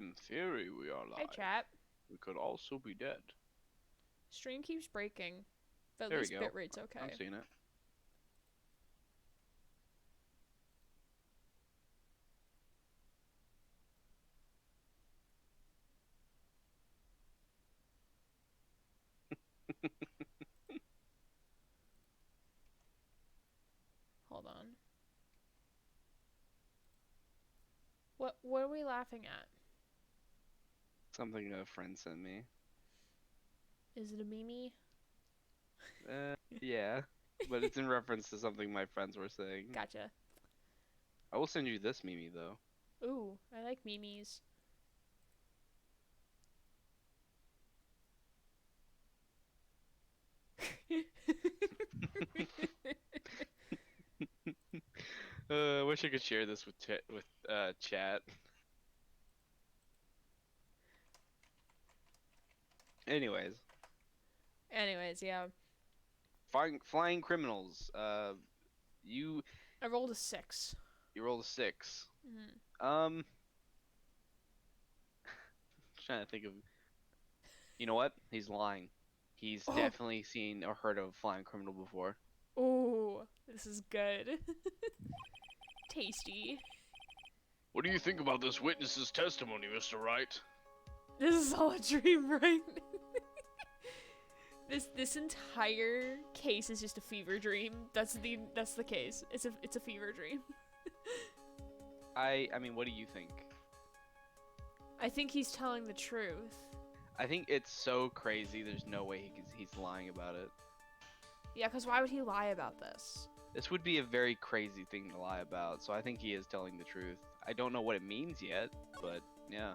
In theory, we are Hey, live. chat. We could also be dead. Stream keeps breaking, but at There we least go. bitrate's I'm okay. seeing it. Hold on. What are we laughing at? Something a friend sent me. Is it a meme? Yeah. But it's in reference to something my friends were saying. Gotcha. I will send you this Mimi, though. Ooh, I like memes. I wish I could share this with chat. Anyways, Anyways, yeah. flying criminals. You I rolled a 6. you rolled a 6. Mm. Trying to think of. You know what? He's lying. He's Oh! definitely seen or heard of a flying criminal before. Ooh, this is good. Tasty. What do you think about this witness's testimony, Mr. Wright? This is all a dream, right? This entire case is just a fever dream. That's the case. It's a fever dream. I mean, what do you think? I think he's telling the truth. I think it's so crazy. There's no way he's lying about it. Yeah, because why would he lie about this? This would be a very crazy thing to lie about. So I think he is telling the truth. I don't know what it means yet, but yeah.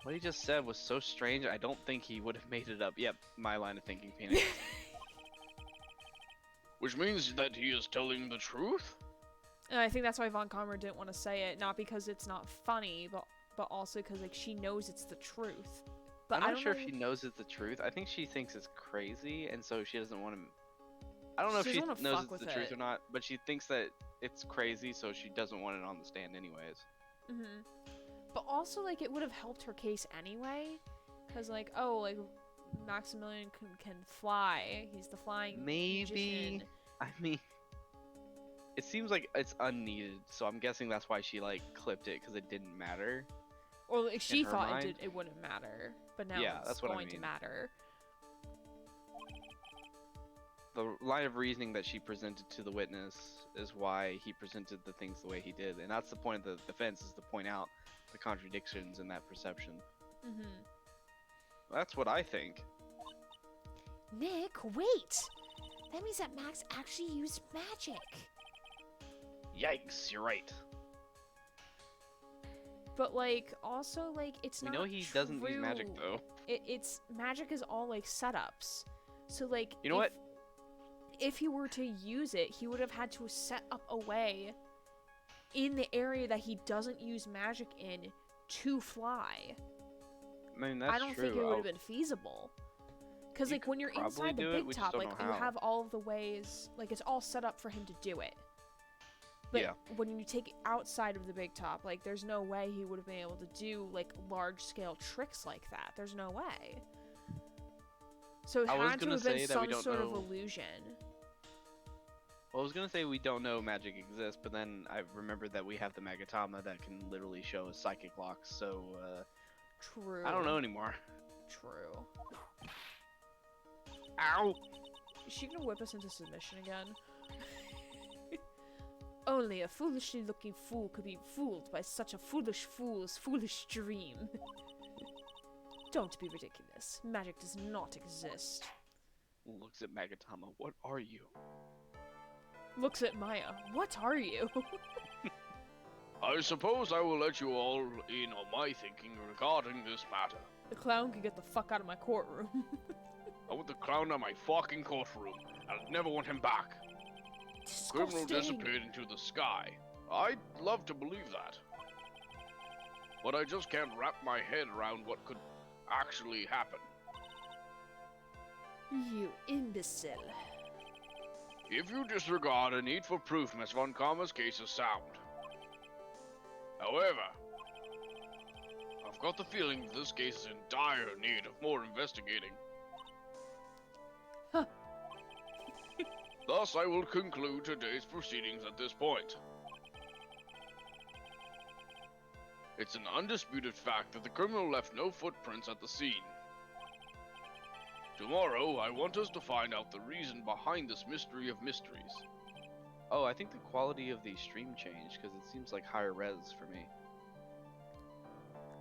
What he just said was so strange. I don't think he would have made it up. Yep, my line of thinking, Phoenix. Which means that he is telling the truth? And I think that's why Von Commer didn't want to say it, not because it's not funny, but also because like she knows it's the truth. But I'm I not don't sure know... if she knows it's the truth. I think she thinks it's crazy, and so she doesn't want to. I don't know if she knows it's the truth or not, but she thinks that it's crazy, so she doesn't want it on the stand anyways. Mm-hmm. But also, like, it would have helped her case anyway, because like, oh, like Maximilian can fly. He's the flying magician. I mean, it seems like it's unneeded, so I'm guessing that's why she like clipped it because it didn't matter. Or like she thought it wouldn't matter, but now yeah, it's that's what going to matter. The line of reasoning that she presented to the witness is why he presented the things the way he did, and that's the point of the defense, is to point out the contradictions in that perception. Mm-hmm. That's what I think. Nick, wait! That means that Max actually used magic. Yikes, you're right. But like, also like, it's not. We know he doesn't use magic though. It's magic is all like setups. So like, you know what? If he were to use it, he would have had to set up a way in the area that he doesn't use magic in to fly. I mean, that's true. I don't think it would have been feasible. Because like when you're inside the big top, like you have all of the ways, like it's all set up for him to do it. But yeah. When you take it outside of the big top, like there's no way he would have been able to do like large scale tricks like that. There's no way. So it had to have been some sort of illusion. Well, I was gonna say we don't know magic exists, but then I remembered that we have the Magatama that can literally show us psychic locks, so True. I don't know anymore. True. Ow! Is she gonna whip us into submission again? Only a foolishly looking fool could be fooled by such a foolish fool's foolish dream. Don't be ridiculous. Magic does not exist. Looks at Magatama. What are you? Looks at Maya. What are you? I suppose I will let you all in on my thinking regarding this matter. The clown can get the fuck out of my courtroom. I want the clown out of my fucking courtroom. I'll never want him back. Disgusting. Criminal disappeared into the sky. I'd love to believe that. But I just can't wrap my head around what could actually happen. You imbecile. If you disregard a need for proof, Miss Von Commer's case is sound. However, I've got the feeling that this case is in dire need of more investigating. Huh. Thus, I will conclude today's proceedings at this point. It's an undisputed fact that the criminal left no footprints at the scene. Tomorrow, I want us to find out the reason behind this mystery of mysteries. Oh, I think the quality of the stream changed because it seems like higher res for me.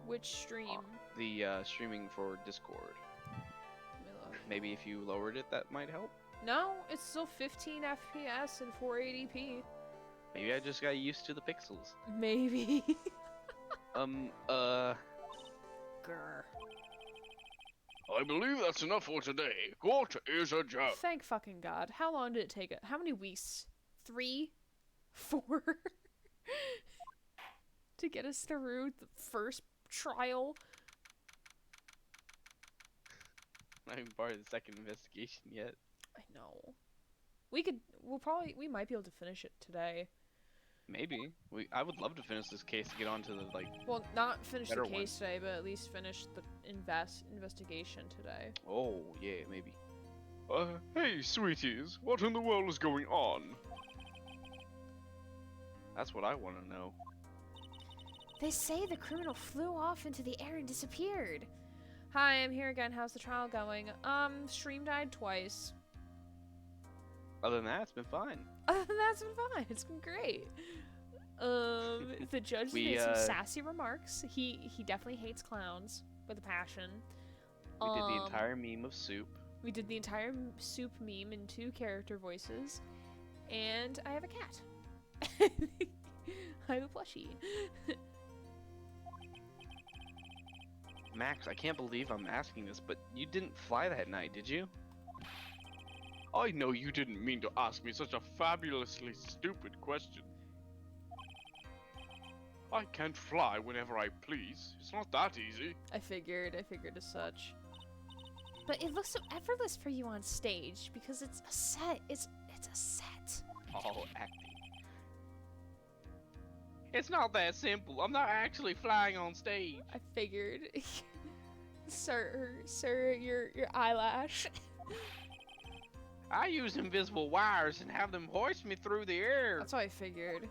Which stream? The streaming for Discord. Let me look. Maybe if you lowered it, that might help. No, it's still 15 FPS and 480p. Maybe I just got used to the pixels. Maybe. Grr. I believe that's enough for today. Court is adjourned. Thank fucking God. How long did it take it? How many weeks? 3? 4? To get us through the first trial? Not even part of the second investigation yet. I know. We might be able to finish it today. Maybe. I would love to finish this case to get on to the, like... Well, not finish the better case one. today, but at least finish the investigation today. Oh, yeah, maybe. Hey, sweeties, what in the world is going on? That's what I want to know. They say the criminal flew off into the air and disappeared. Hi, I'm here again. How's the trial going? Stream died twice. Other than that, it's been fine. Other than that, it's been fine. It's been great. The judge made some sassy remarks. He definitely hates clowns with a passion. We did the entire meme of soup. We did the entire soup meme in 2 character voices. And I have a cat. I have a plushie. Max, I can't believe I'm asking this, but you didn't fly that night, did you? I know you didn't mean to ask me such a fabulously stupid question. I can't fly whenever I please. It's not that easy. I figured as such. But it looks so effortless for you on stage because it's a set. It's a set. All acting. It's not that simple. I'm not actually flying on stage. I figured. Sir, your eyelash. I use invisible wires and have them hoist me through the air. That's what I figured.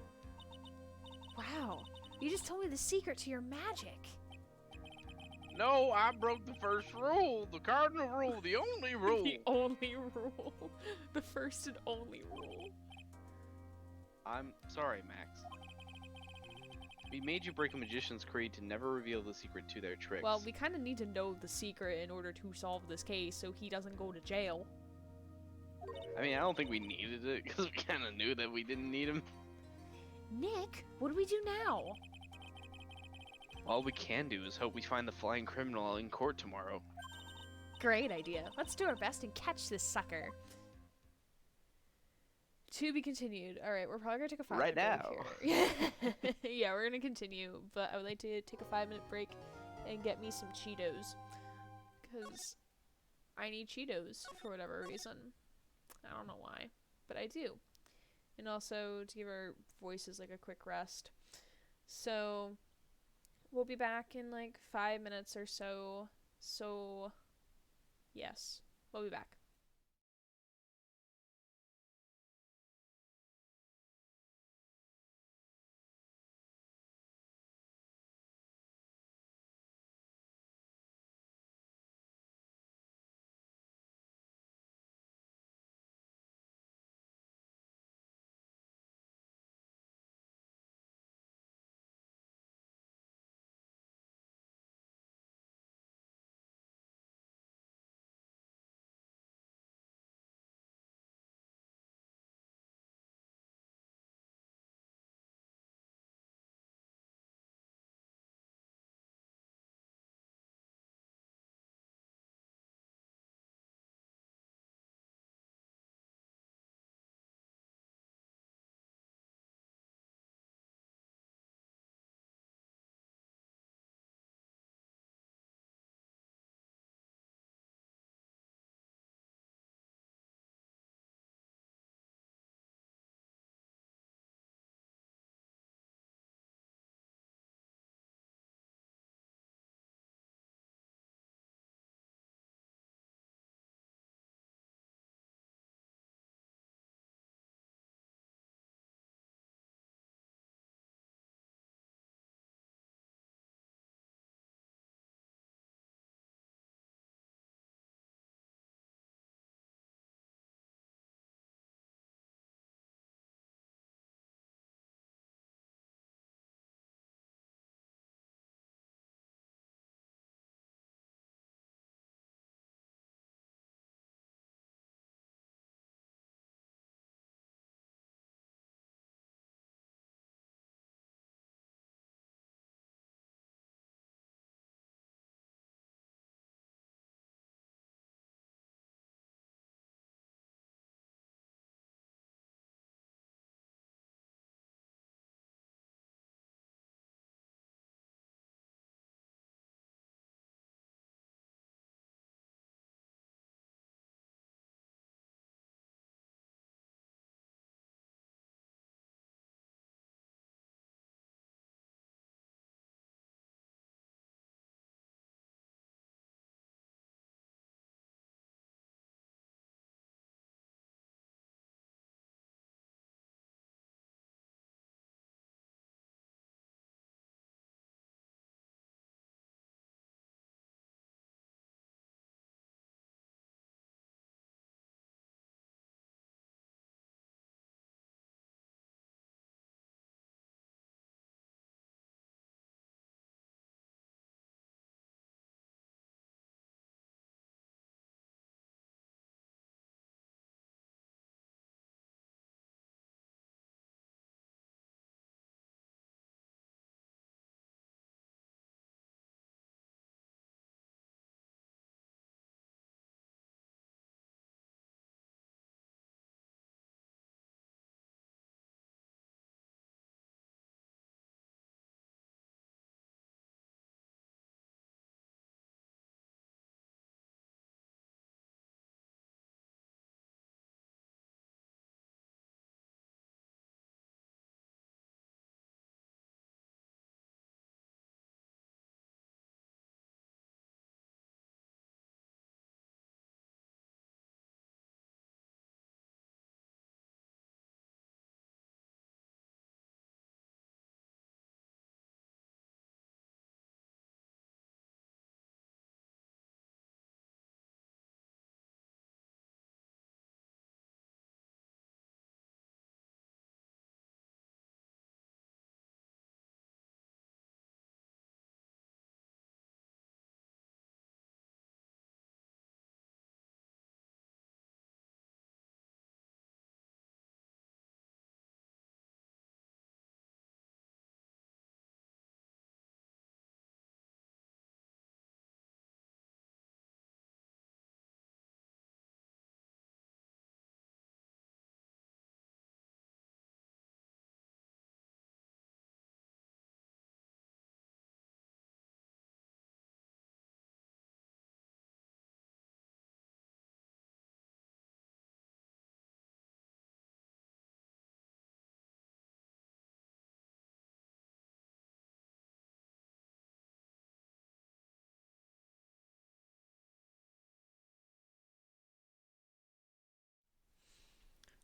Wow, you just told me the secret to your magic. No, I broke the first rule. The cardinal rule. The only rule. The only rule. The first and only rule. I'm sorry, Max. We made you break a magician's creed to never reveal the secret to their tricks. Well, we kind of need to know the secret in order to solve this case so he doesn't go to jail. I mean, I don't think we needed it because we kind of knew that we didn't need him. Nick, what do we do now? All we can do is hope we find the flying criminal in court tomorrow. Great idea. Let's do our best and catch this sucker. To be continued. Alright, we're probably going to take a 5-minute break here. Yeah, we're going to continue, but I would like to take a 5-minute break and get me some Cheetos. Because I need Cheetos for whatever reason. I don't know why, but I do. And also to give our voices like a quick rest. So we'll be back in like 5 minutes or so. So yes, we'll be back.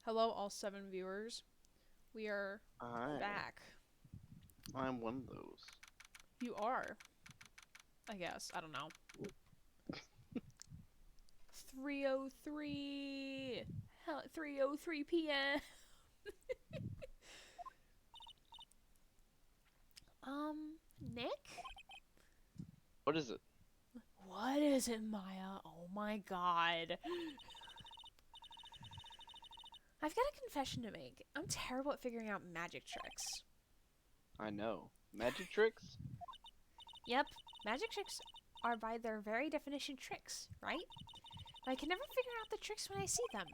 Hello, all 7 viewers. We are back. I'm one of those. You are. I guess. I don't know. 3:03. 3:03 p.m. Nick? What is it? What is it, Maya? Oh my god. I've got a confession to make. I'm terrible at figuring out magic tricks. I know. Magic tricks? Yep, magic tricks are by their very definition tricks, right? But I can never figure out the tricks when I see them.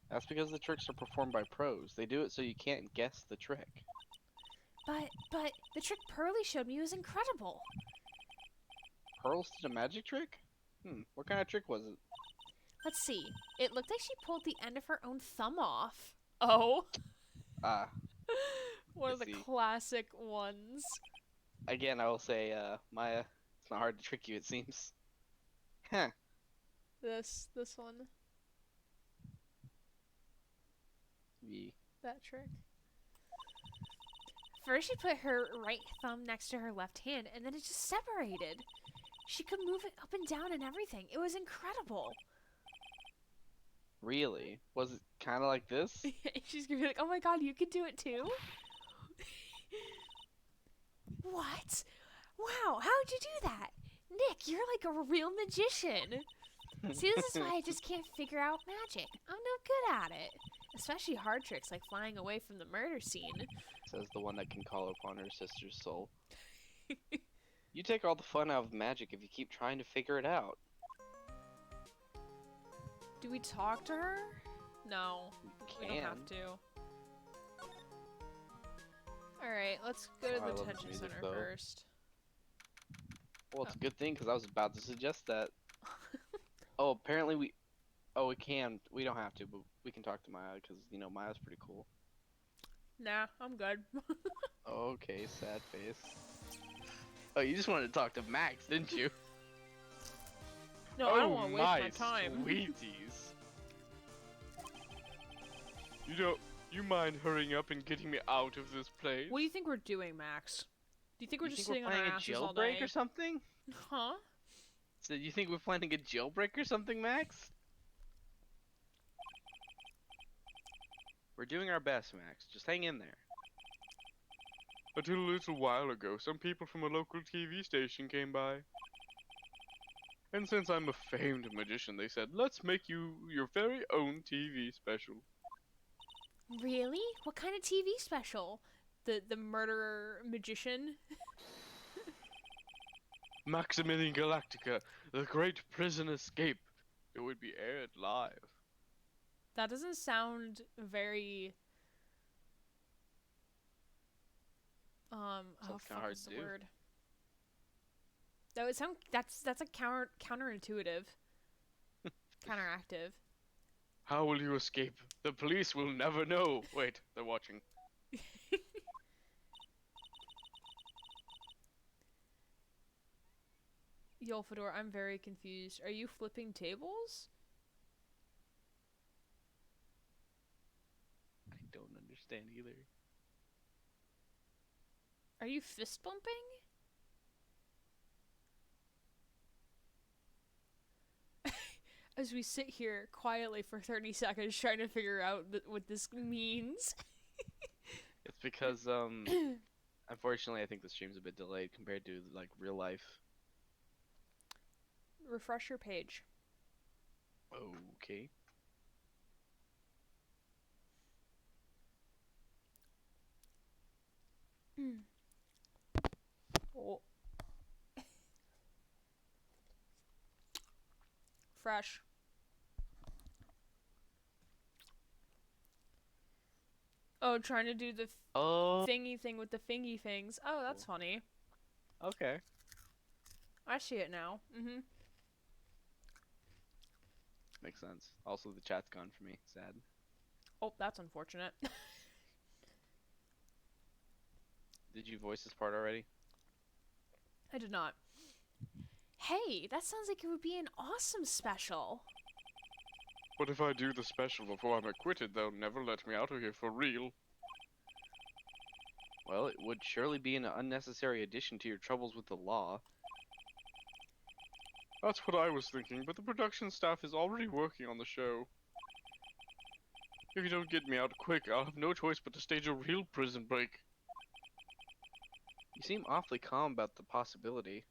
That's because the tricks are performed by pros. They do it so you can't guess the trick. But the trick Pearly showed me was incredible. Pearls did a magic trick? What kind of trick was it? Let's see. It looked like she pulled the end of her own thumb off. Oh. One of the classic ones. Again, I will say, Maya, it's not hard to trick you, it seems. Huh. This one. Yeah. That trick. First she put her right thumb next to her left hand, and then it just separated. She could move it up and down and everything. It was incredible. Really? Was it kind of like this? She's gonna be like, oh my god, you could do it too? What? Wow, how'd you do that? Nick, you're like a real magician. See, this is why I just can't figure out magic. I'm no good at it. Especially hard tricks like flying away from the murder scene. Says the one that can call upon her sister's soul. You take all the fun out of magic if you keep trying to figure it out. Do we talk to her? No, we don't have to. Alright, let's go to the detention center first. Well, it's a good thing, because I was about to suggest that. Oh, apparently we... Oh, we can. We don't have to, but we can talk to Maya, because, you know, Maya's pretty cool. Nah, I'm good. Okay, sad face. Oh, you just wanted to talk to Max, didn't you? No, I don't want to waste my time. Sweeties. You mind hurrying up and getting me out of this place? What do you think we're doing, Max? Do you think we're just sitting on our our asses all day? Jailbreak or something? Huh? So you think we're planning a jailbreak or something, Max? We're doing our best, Max. Just hang in there. Until a little while ago, some people from a local TV station came by. And since I'm a famed magician, they said, let's make you your very own TV special. Really? What kind of TV special? The murderer magician? Maximilian Galactica, the great prison escape. It would be aired live. That doesn't sound very... Sounds kind of hard to do. Word? That would sound... That's a counterintuitive. Counteractive. How will you escape? The police will never know. Wait, they're watching. Yo, Fedor, I'm very confused. Are you flipping tables? I don't understand either. Are you fist bumping? As we sit here quietly for 30 seconds trying to figure out what this means. It's because, unfortunately, I think the stream's a bit delayed compared to, like, real life. Refresh your page. Okay. Oh. Fresh. Oh, trying to do the thingy thing with the fingy things. Oh, that's funny. Okay. I see it now. Mm-hmm. Makes sense. Also, the chat's gone for me. Sad. Oh, that's unfortunate. Did you voice this part already? I did not. Hey, that sounds like it would be an awesome special. But if I do the special before I'm acquitted, they'll never let me out of here for real. Well, it would surely be an unnecessary addition to your troubles with the law. That's what I was thinking, but the production staff is already working on the show. If you don't get me out quick, I'll have no choice but to stage a real prison break. You seem awfully calm about the possibility.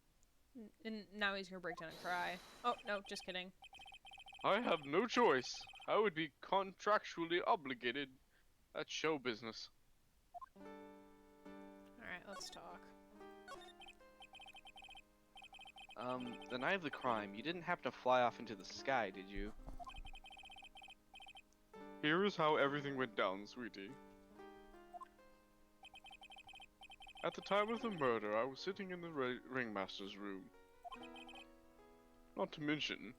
And now he's gonna break down and cry. Oh, no, just kidding. I have no choice. I would be contractually obligated. That's show business. Alright, let's talk. The night of the crime, you didn't happen to fly off into the sky, did you? Here is how everything went down, sweetie. At the time of the murder, I was sitting in the ringmaster's room. Not to mention,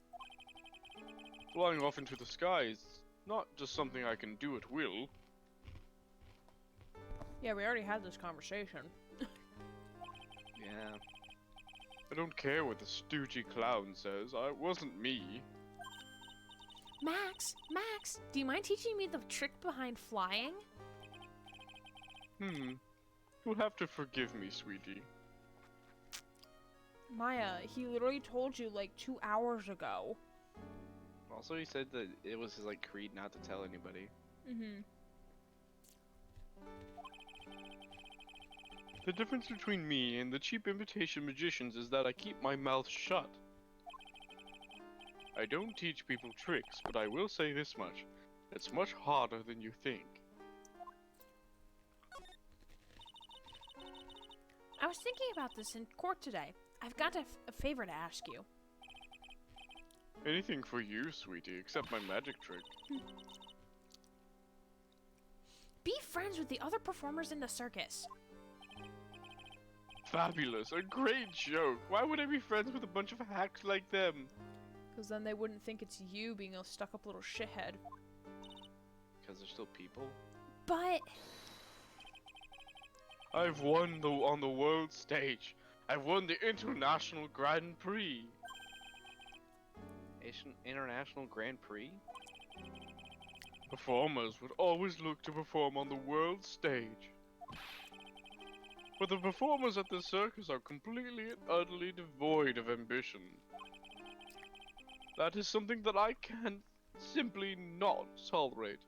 flying off into the sky is not just something I can do at will. Yeah, we already had this conversation. Yeah. I don't care what the stoogey clown says. It wasn't me. Max, do you mind teaching me the trick behind flying? You'll have to forgive me, sweetie. Maya, he literally told you like 2 hours ago. Also, he said that it was his, like, creed not to tell anybody. Mm-hmm. The difference between me and the cheap imitation magicians is that I keep my mouth shut. I don't teach people tricks, but I will say this much. It's much harder than you think. I was thinking about this in court today. I've got a favor to ask you. Anything for you, sweetie, except my magic trick. Be friends with the other performers in the circus. Fabulous, a great joke. Why would I be friends with a bunch of hacks like them? Because then they wouldn't think it's you being a stuck-up little shithead. Because they're still people? But... I've won on the world stage. I've won the International Grand Prix. International Grand Prix? Performers would always look to perform on the world stage. But the performers at the circus are completely and utterly devoid of ambition. That is something that I can simply not tolerate.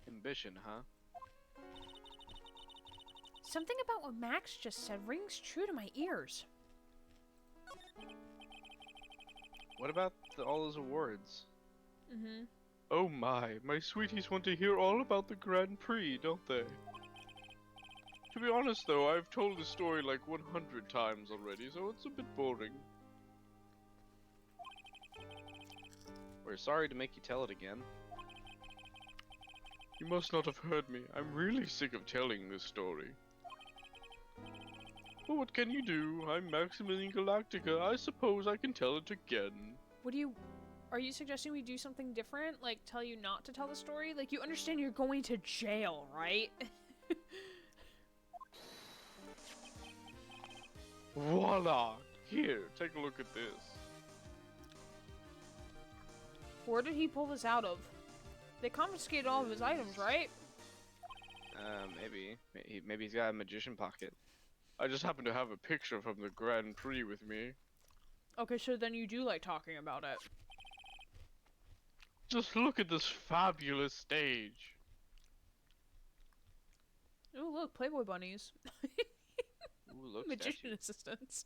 Ambition, huh? something about what Max just said rings true to my ears. What about all those awards? Mm-hmm. Oh my sweeties want to hear all about the Grand Prix, don't they? To be honest though, I've told the story like 100 times already, so it's a bit boring. We're sorry to make you tell it again. You must not have heard me. I'm really sick of telling this story. But what can you do? I'm Maximilian Galactica. I suppose I can tell it again. Are you suggesting we do something different? Like, tell you not to tell the story? Like, you understand you're going to jail, right? Voila! Here, take a look at this. Where did he pull this out of? They confiscated all of his items, right? Maybe. Maybe he's got a magician pocket. I just happen to have a picture from the Grand Prix with me. Okay, so then you do like talking about it. Just look at this fabulous stage. Oh, look, Playboy bunnies. Ooh, look, Magician statue. assistants.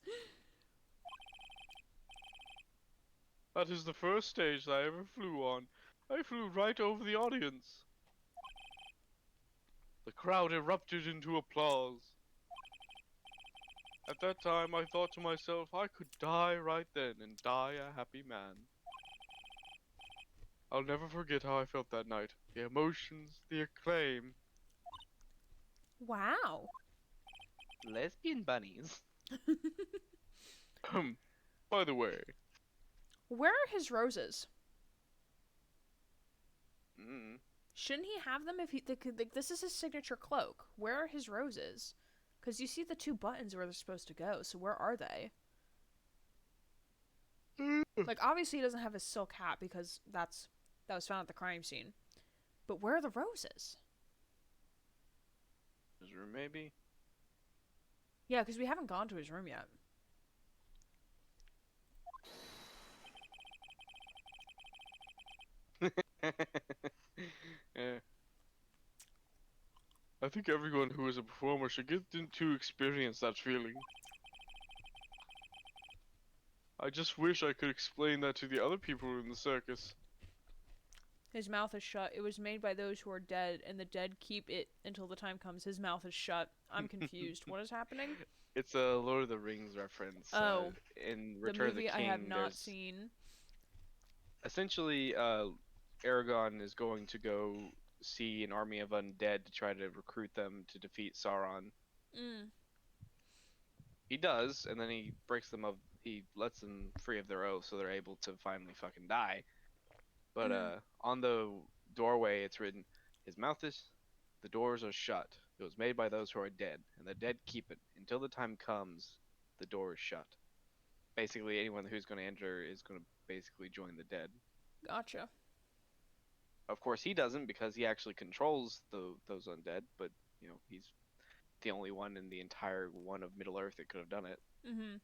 That is the first stage that I ever flew on. I flew right over the audience. The crowd erupted into applause. At that time, I thought to myself, I could die right then and die a happy man. I'll never forget how I felt that night. The emotions, the acclaim. Wow. Lesbian bunnies. By the way. Where are his roses? Shouldn't he have them if he like this is his signature cloak? Where are his roses? Because you see the two buttons where they're supposed to go, so where are they? Like, obviously he doesn't have his silk hat because that was found at the crime scene. But where are the roses? His room, maybe? Yeah, because we haven't gone to his room yet. Yeah. I think everyone who is a performer should get to experience that feeling. I just wish I could explain that to the other people in the circus. His mouth is shut. It was made by those who are dead, and the dead keep it until the time comes. His mouth is shut. I'm confused. What is happening? It's a Lord of the Rings reference. Oh. In The Return of the movie King, I have not seen. Essentially, Aragorn is going to go see an army of undead to try to recruit them to defeat Sauron. Mm. He does, and then he lets them free of their oath, so they're able to finally fucking die. But on the doorway, it's written, the doors are shut. It was made by those who are dead, and the dead keep it. Until the time comes, the door is shut. Basically, anyone who's going to enter is going to basically join the dead. Gotcha. Of course, he doesn't because he actually controls those undead, but, you know, he's the only one in the entire one of Middle-earth that could have done it. Mm-hmm.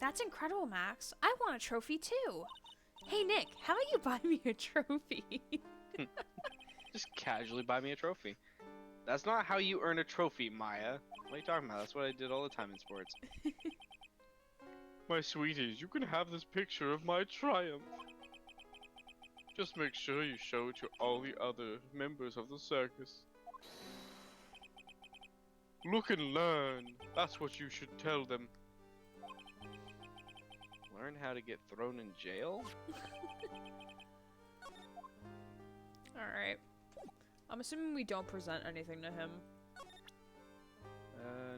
That's incredible, Max. I want a trophy too. Hey, Nick, how about you buy me a trophy? Just casually buy me a trophy. That's not how you earn a trophy, Maya. What are you talking about? That's what I did all the time in sports. My sweeties, you can have this picture of my triumph. Just make sure you show it to all the other members of the circus. Look and learn. That's what you should tell them. Learn how to get thrown in jail? Alright. I'm assuming we don't present anything to him.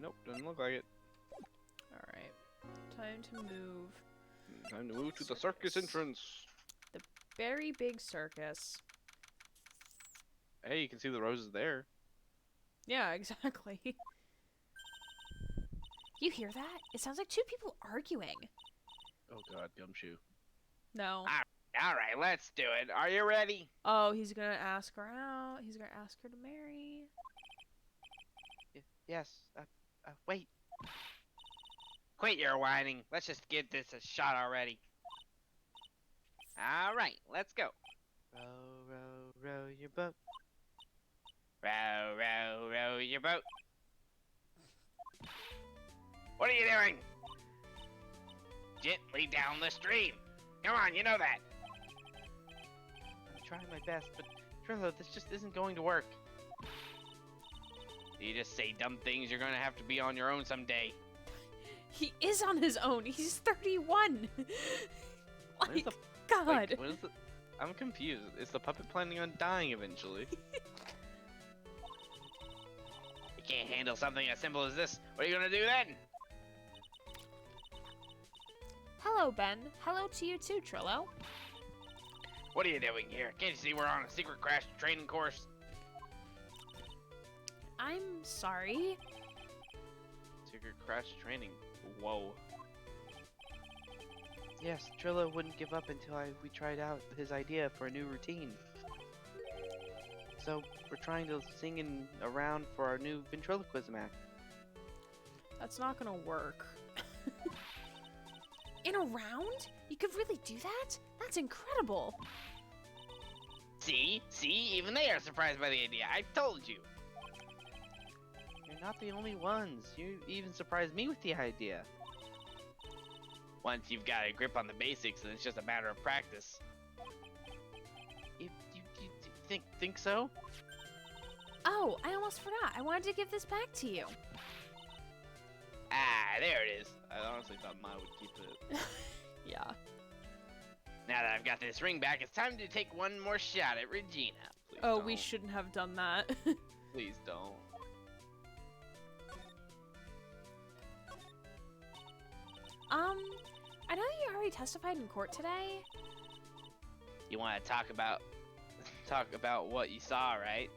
Nope, doesn't look like it. Alright. Time to move. Time to move to the circus entrance. The very big circus. Hey, you can see the roses there. Yeah, exactly. You hear that? It sounds like two people arguing. Oh god, gumshoe. No. Alright, let's do it. Are you ready? Oh, he's gonna ask her out. He's gonna ask her to marry. Yes. Wait. Quit your whining. Let's just give this a shot already. Alright, let's go. Row, row, row your boat. Row, row, row your boat. What are you doing? Gently down the stream. Come on, you know that. I'm trying my best, but Trillo, this just isn't going to work. You just say dumb things, you're gonna have to be on your own someday. He is on his own. He's 31. Like, God. Like, what is the... I'm confused. Is the puppet planning on dying eventually? You can't handle something as simple as this. What are you gonna do then? Hello, Ben. Hello to you too, Trillo. What are you doing here? Can't you see we're on a secret crash training course? I'm sorry. Secret crash training. Whoa. Yes, Trillo wouldn't give up until we tried out his idea for a new routine. So, we're trying to sing around for our new ventriloquism act. That's not gonna work. In a round? You could really do that? That's incredible. See? Even they are surprised by the idea. I told you. You're not the only ones. You even surprised me with the idea. Once you've got a grip on the basics, then it's just a matter of practice. You think so? Oh, I almost forgot. I wanted to give this back to you. Ah, there it is. I honestly thought Ma would keep it. Yeah. Now that I've got this ring back, it's time to take one more shot at Regina. Please Oh, don't. we shouldn't have done that. Please don't. I know you already testified in court today. You want to talk about what you saw, right?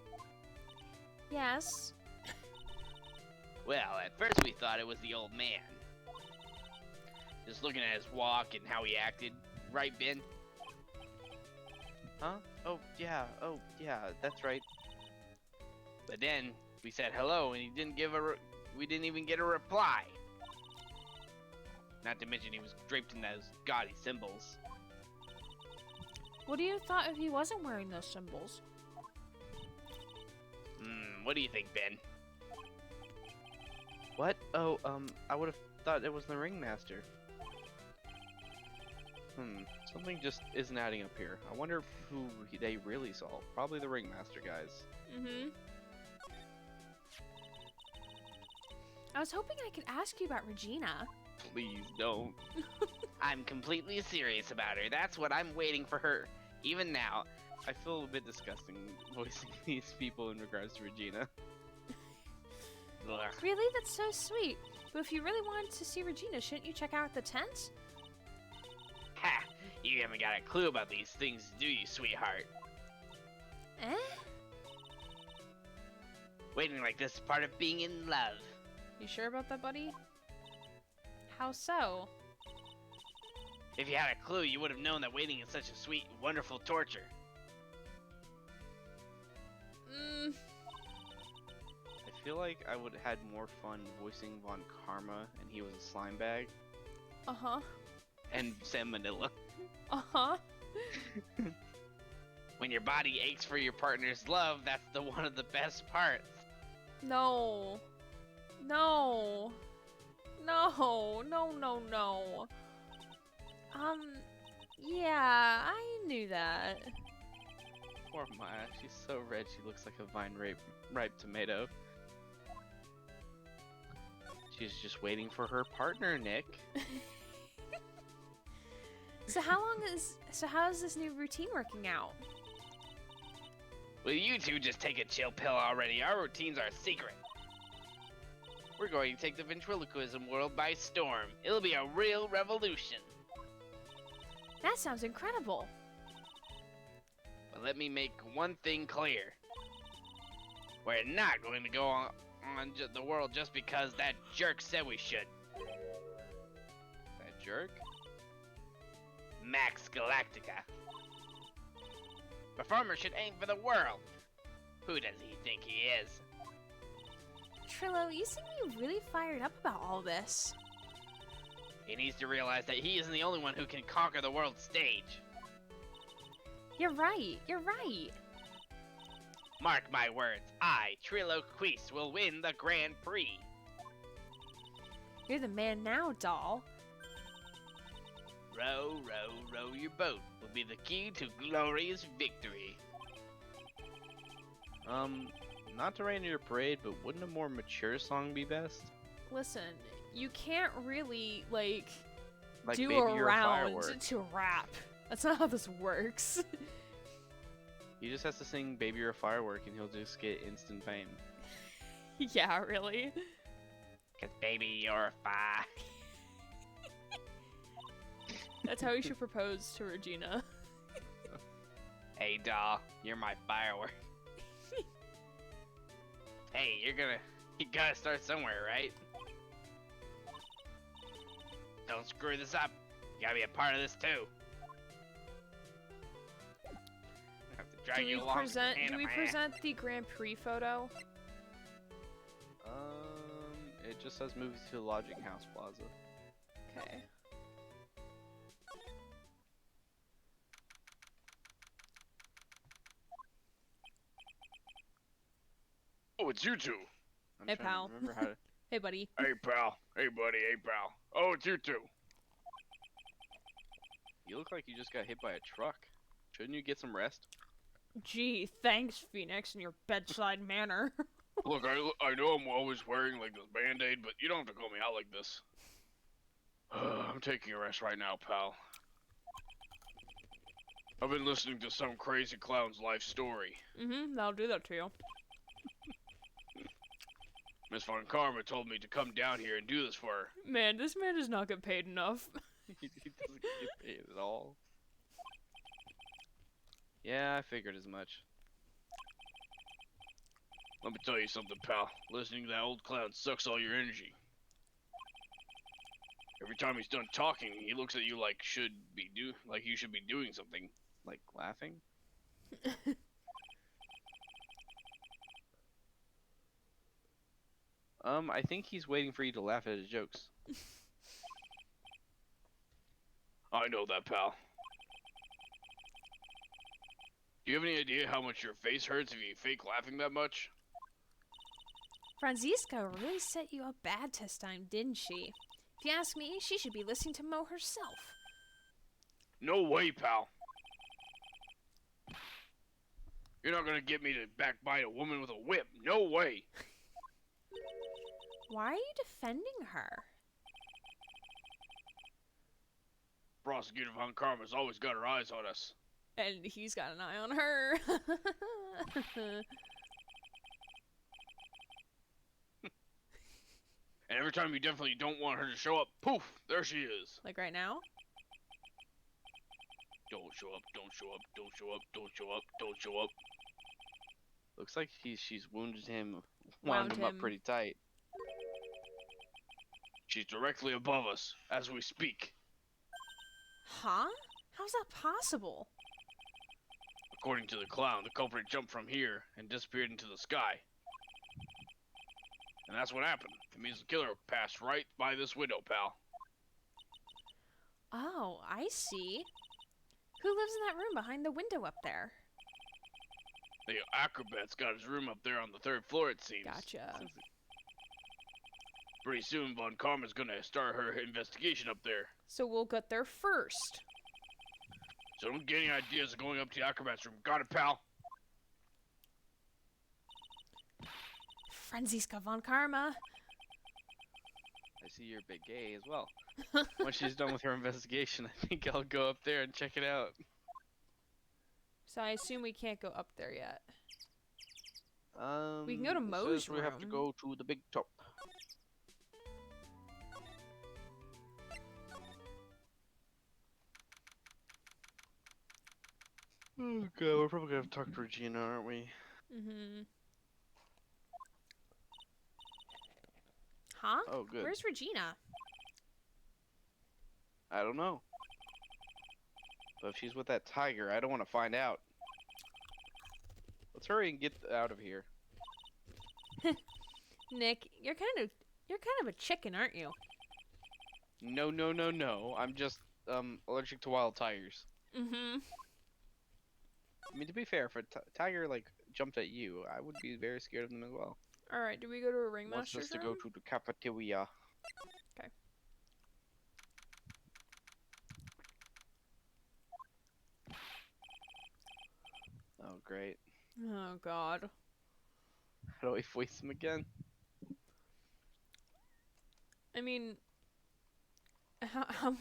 Yes. Well, at first we thought it was the old man. Just looking at his walk and how he acted. Right, Ben? Huh? Oh, yeah, that's right. But then, we said hello, and he didn't give we didn't even get a reply. Not to mention he was draped in those gaudy symbols. What do you thought if he wasn't wearing those symbols? What do you think, Ben? What? Oh, I would have thought it was the ringmaster. Something just isn't adding up here. I wonder who they really saw. Probably the ringmaster guys. I was hoping I could ask you about Regina. Please don't. I'm completely serious about her. That's what I'm waiting for her. Even now, I feel a bit disgusting voicing these people in regards to Regina. Really? That's so sweet. But if you really wanted to see Regina, shouldn't you check out the tent? Ha! You haven't got a clue about these things, do you, sweetheart? Eh? Waiting like this is part of being in love. You sure about that, buddy? How so? If you had a clue, you would have known that waiting is such a sweet, wonderful torture. I feel like I would have had more fun voicing Von Karma and he was a slime bag. Uh-huh. And Sam Manila. Uh-huh. When your body aches for your partner's love, that's one of the best parts. No. No. No. No, no, no. Yeah, I knew that. Poor Maya, she's so red she looks like a ripe tomato. She's just waiting for her partner, Nick. So how is this new routine working out? Will you two just take a chill pill already? Our routines are secret. We're going to take the ventriloquism world by storm. It'll be a real revolution. That sounds incredible. But let me make one thing clear. We're not going to go on the world just because that jerk said we should. That jerk? Max Galactica. Performer should aim for the world. Who does he think he is? Trillo, you seem to be really fired up about all this. He needs to realize that he isn't the only one who can conquer the world stage. You're right. You're right. Mark my words, I, Trillo Quist, will win the Grand Prix. You're the man now, doll. Row, row, row your boat will be the key to glorious victory. Not to rain in your parade, but wouldn't a more mature song be best? Listen, you can't really, like do Baby, a You're round Firework. to rap. That's not how this works. He just has to sing Baby You're a Firework and he'll just get instant fame. Yeah, really? Cause baby, you're a fire. That's how you should propose to Regina. Hey doll, you're my firework. Hey, you gotta start somewhere, right? Don't screw this up. You gotta be a part of this too. I have to drag you along. Do we present the Grand Prix photo? It just says move to Lodging House Plaza. Okay. Oh, it's you two. Hey, pal. Hey, buddy. Hey, pal. Hey, buddy. Hey, pal. Oh, it's you two. You look like you just got hit by a truck. Shouldn't you get some rest? Gee, thanks, Phoenix, in your bedside manner. Look, I know I'm always wearing like this band-aid, but you don't have to call me out like this. I'm taking a rest right now, pal. I've been listening to some crazy clown's life story. That'll do that to you. Miss Von Karma told me to come down here and do this for her. Man, this man does not get paid enough. He doesn't get paid at all. Yeah, I figured as much. Let me tell you something, pal. Listening to that old clown sucks all your energy. Every time he's done talking, he looks at you like you should be doing something. Like laughing? I think he's waiting for you to laugh at his jokes. I know that, pal. Do you have any idea how much your face hurts if you fake laughing that much? Franziska really set you up bad this time, didn't she? If you ask me, she should be listening to Mo herself. No way, pal. You're not gonna get me to backbite a woman with a whip. No way. Why are you defending her? Prosecutor Von Karma's always got her eyes on us. And he's got an eye on her. And every time you definitely don't want her to show up, poof, there she is. Like right now? Don't show up, don't show up, don't show up, don't show up, don't show up. Looks like she's wounded him, wound him up pretty tight. She's directly above us as we speak. Huh? How's that possible? According to the clown, the culprit jumped from here and disappeared into the sky. And that's what happened. It means the killer passed right by this window, pal. Oh, I see. Who lives in that room behind the window up there? The acrobat's got his room up there on the 3rd floor, it seems. Gotcha. Pretty soon, Von Karma's gonna start her investigation up there. So we'll get there first. So don't get any ideas of going up to the acrobat's room. Got it, pal? Franziska Von Karma. I see you're a bit gay as well. Once she's done with her investigation, I think I'll go up there and check it out. So I assume we can't go up there yet. We can go to it Mo's says we have to room. go to the big top. Oh god, we're probably gonna have to talk to Regina, aren't we? Mm-hmm. Huh? Oh, good. Where's Regina? I don't know. But if she's with that tiger, I don't want to find out. Let's hurry and get out of here. Nick, you're kind of a chicken, aren't you? No, no, no, no. I'm just allergic to wild tigers. Mm-hmm. I mean, to be fair, if a tiger like jumped at you, I would be very scared of them as well. All right, do we go to a Wants ringmaster's us to room? go to the cafeteria. Okay. Oh, great. Oh God. How do I voice him again? I mean, how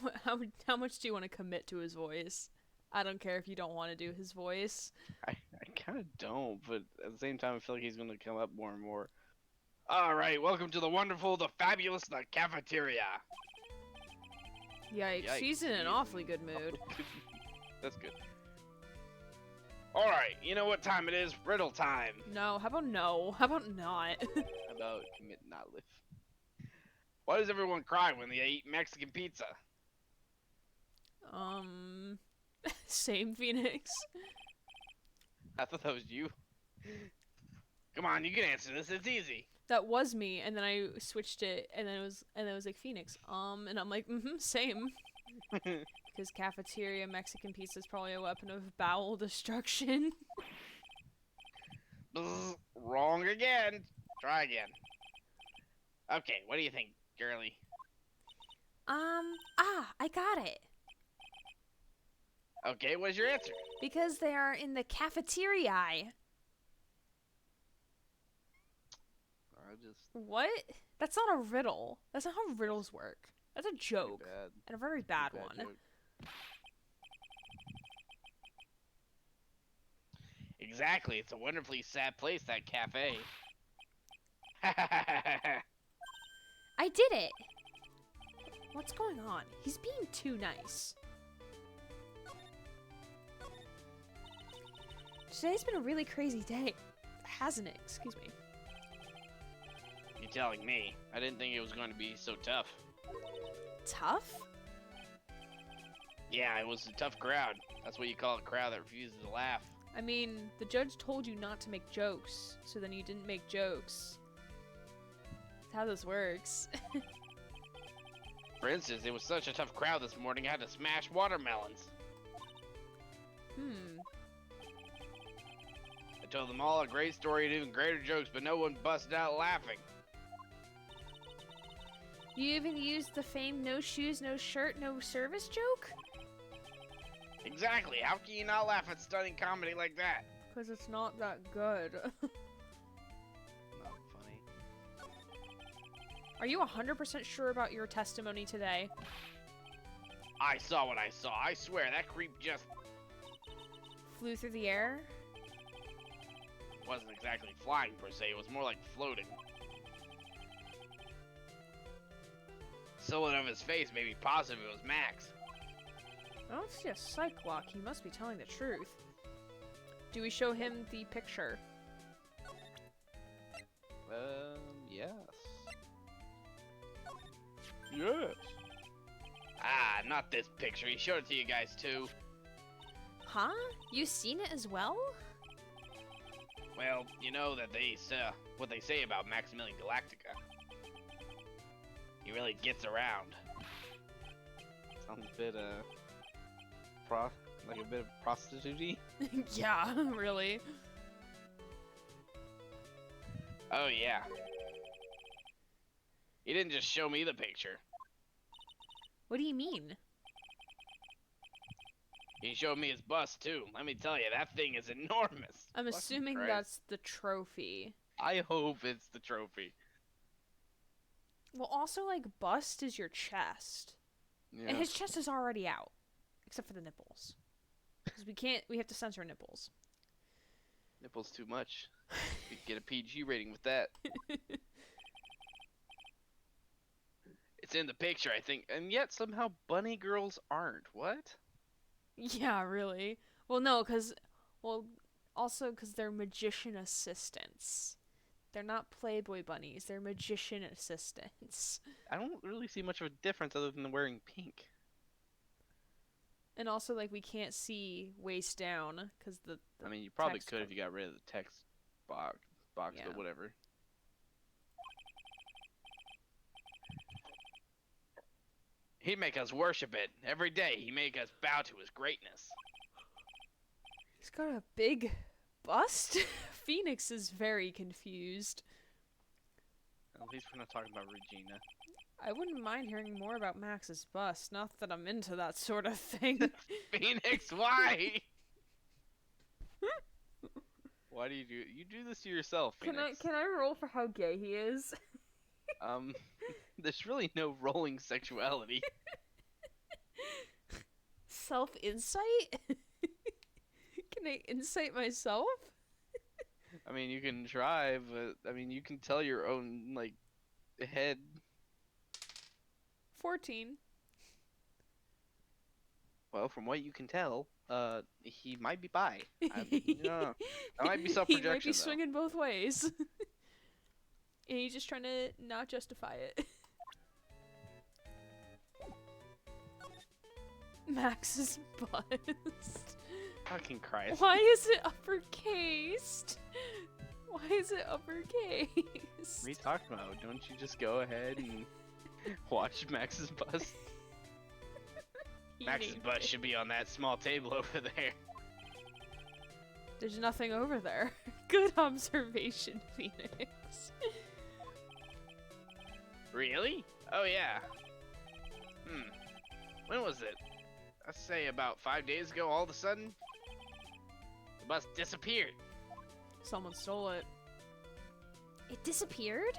much do you want to commit to his voice? I don't care if you don't want to do his voice. I kind of don't, but at the same time, I feel like he's going to come up more and more. Alright, welcome to the wonderful, the fabulous, the cafeteria. Yikes, he's in an awfully good mood. That's good. Alright, you know what time it is? Riddle time. No, how about no? How about not? How about commit not live? Why does everyone cry when they eat Mexican pizza? Same, Phoenix. I thought that was you. Come on, you can answer this. It's easy. That was me, and then I switched it, and then it was like Phoenix. And I'm like, same. Because cafeteria Mexican pizza is probably a weapon of bowel destruction. Bzz, wrong again. Try again. Okay, what do you think, girly? I got it. Okay, what's your answer? Because they are in the cafeteria. What? That's not a riddle. That's not how riddles work. That's a joke. And a very bad one. Joke. Exactly. It's a wonderfully sad place, that cafe. I did it. What's going on? He's being too nice. Today's been a really crazy day, hasn't it? Excuse me. You're telling me. I didn't think it was going to be so tough. tough? Yeah, it was a tough crowd. That's what you call a crowd that refuses to laugh. I mean, the judge told you not to make jokes, so then you didn't make jokes. That's how this works. For instance, it was such a tough crowd this morning, I had to smash watermelons. I told them all a great story and even greater jokes, but no one busted out laughing. You even used the famed no shoes, no shirt, no service joke? Exactly. How can you not laugh at stunning comedy like that? Because it's not that good. Not funny. Are you 100% sure about your testimony today? I saw what I saw. I swear, that creep just Flew through the air? wasn't exactly flying per se. It was more like floating. Silhouette of his face made me positive it was Max. I don't see a psych lock. He must be telling the truth. Do we show him the picture? Yes. Yes. Ah, not this picture. He showed it to you guys too. Huh? You seen it as well? Well, you know that what they say about Maximilian Galactica. He really gets around. Sounds a bit like a bit of prostitute-y. Yeah, really. Oh yeah. He didn't just show me the picture. What do you mean? He showed me his bust too. Let me tell you, that thing is enormous. I'm assuming Christ. that's the trophy. I hope it's the trophy. Well, also, like, bust is your chest. Yeah. And his chest is already out. Except for the nipples. Because we have to censor nipples. Nipples too much. You could get a PG rating with that. It's in the picture, I think, and yet somehow bunny girls aren't. What? Yeah, really. Well, no, also because they're magician assistants. They're not Playboy bunnies, they're magician assistants. I don't really see much of a difference other than wearing pink. And also, like, we can't see waist down, because the I mean, you probably text could if you got rid of the text box, Yeah. but whatever. He'd make us worship it. Every day, he'd make us bow to his greatness. He's got a big bust? Phoenix is very confused. At least we're not talking about Regina. I wouldn't mind hearing more about Max's bust. Not that I'm into that sort of thing. Phoenix, why? Why do you do this to yourself, Phoenix? Can I roll for how gay he is? There's really no rolling sexuality. Self-insight? Can I insight myself? I mean, you can try, but I mean, you can tell your own like head. 14. Well, from what you can tell, he might be bi. That might be self-projection. He might be though. swinging both ways. And he's just trying to not justify it. Max's bust. Fucking Christ. Why is it uppercased? Why is it uppercased? What are you talking about? Don't you just go ahead and watch Max's bust? Max's butt should be on that small table over there. There's nothing over there. Good observation, Phoenix. Really? Oh yeah. When was it? Let's say about 5 days ago, all of a sudden, the bus disappeared. Someone stole it. It disappeared?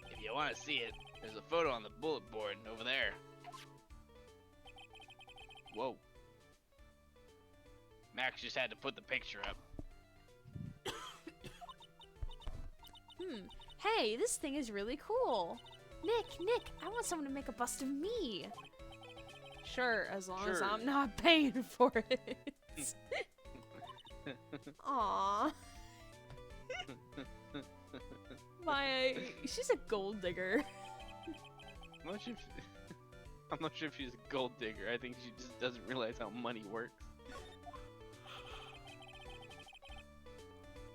If you want to see it, there's a photo on the bullet board over there. Whoa. Max just had to put the picture up. Hey, this thing is really cool. Nick, I want someone to make a bust of me. Sure, as long as I'm not paying for it. Aww. Maya, she's a gold digger. I'm not sure if, I'm not sure if she's a gold digger. I think she just doesn't realize how money works.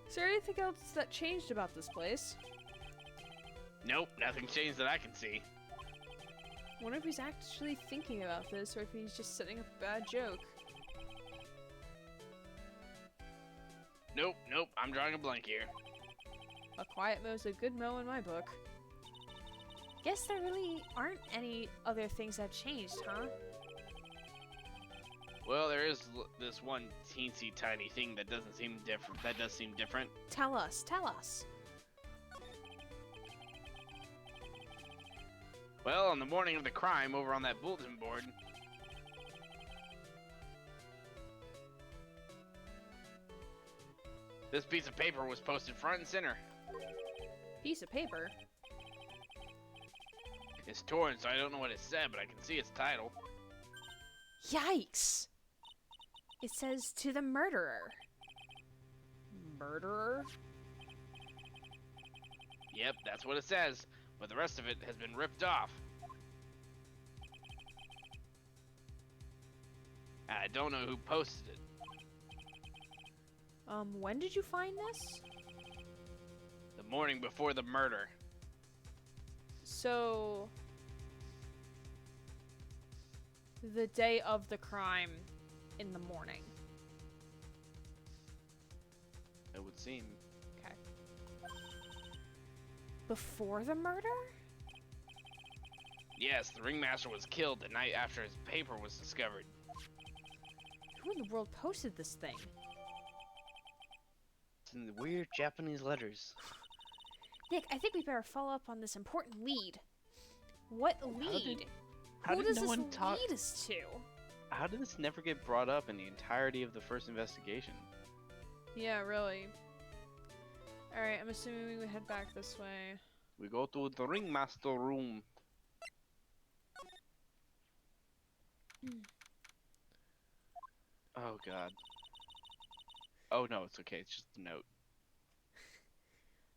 Is there anything else that changed about this place? Nope, nothing changed that I can see. I wonder if he's actually thinking about this or if he's just setting up a bad joke. Nope, I'm drawing a blank here. A quiet mow's a good mow in my book. Guess there really aren't any other things that changed, huh? Well, there is this one teensy tiny thing that doesn't seem different. That does seem different. Tell us, tell us. Well, on the morning of the crime over on that bulletin board, this piece of paper was posted front and center. Piece of paper? It's torn, so I don't know what it said, but I can see its title. Yikes! It says, to the murderer. Murderer? Yep, that's what it says, but the rest of it has been ripped off. I don't know who posted it. When did you find this? The morning before the murder. So... the day of the crime in the morning. It would seem. Okay. Before the murder? Yes, the ringmaster was killed the night after his paper was discovered. Who in the world posted this thing? It's in the weird Japanese letters. Nick, I think we better follow up on this important lead. What lead? How Who did does no this one talk? lead us to? How did this never get brought up in the entirety of the first investigation? Yeah, really. Alright, I'm assuming we head back this way. We go to the ringmaster room. Oh god. Oh no, it's okay. It's just a note.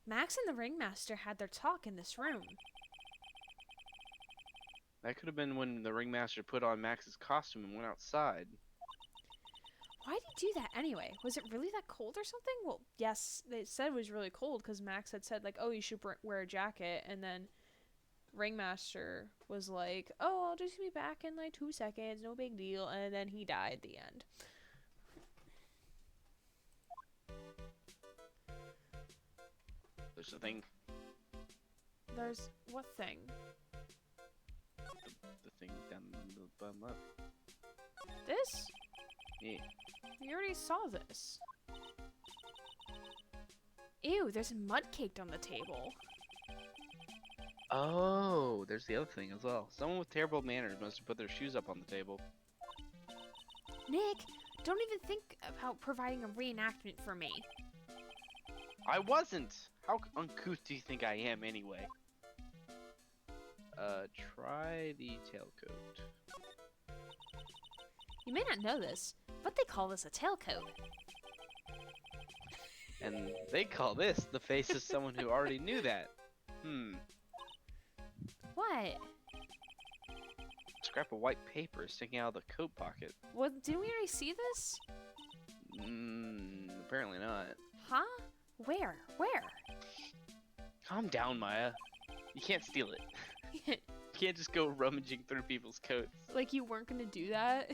Max and the ringmaster had their talk in this room. That could have been when the ringmaster put on Max's costume and went outside. Why'd he do that anyway? Was it really that cold or something? Well, yes, they said it was really cold because Max had said, like, oh, you should wear a jacket. And then Ringmaster was like, oh, I'll just be back in like 2 seconds, no big deal. And then he died at the end. There's a thing. There's what thing? The thing down the bottom left. This? Yeah. We already saw this. Ew, there's mud caked on the table. Oh, there's the other thing as well. Someone with terrible manners must have put their shoes up on the table. Nick, don't even think about providing a reenactment for me. I wasn't! How uncouth do you think I am anyway? Try the tailcoat. You may not know this, but they call this a tailcoat. And they call this the face of someone who already knew that. What? Scrap of white paper sticking out of the coat pocket. Well, didn't we already see this? Apparently not. Huh? Where? Where? Calm down, Maya. You can't steal it. You can't just go rummaging through people's coats. Like you weren't gonna do that?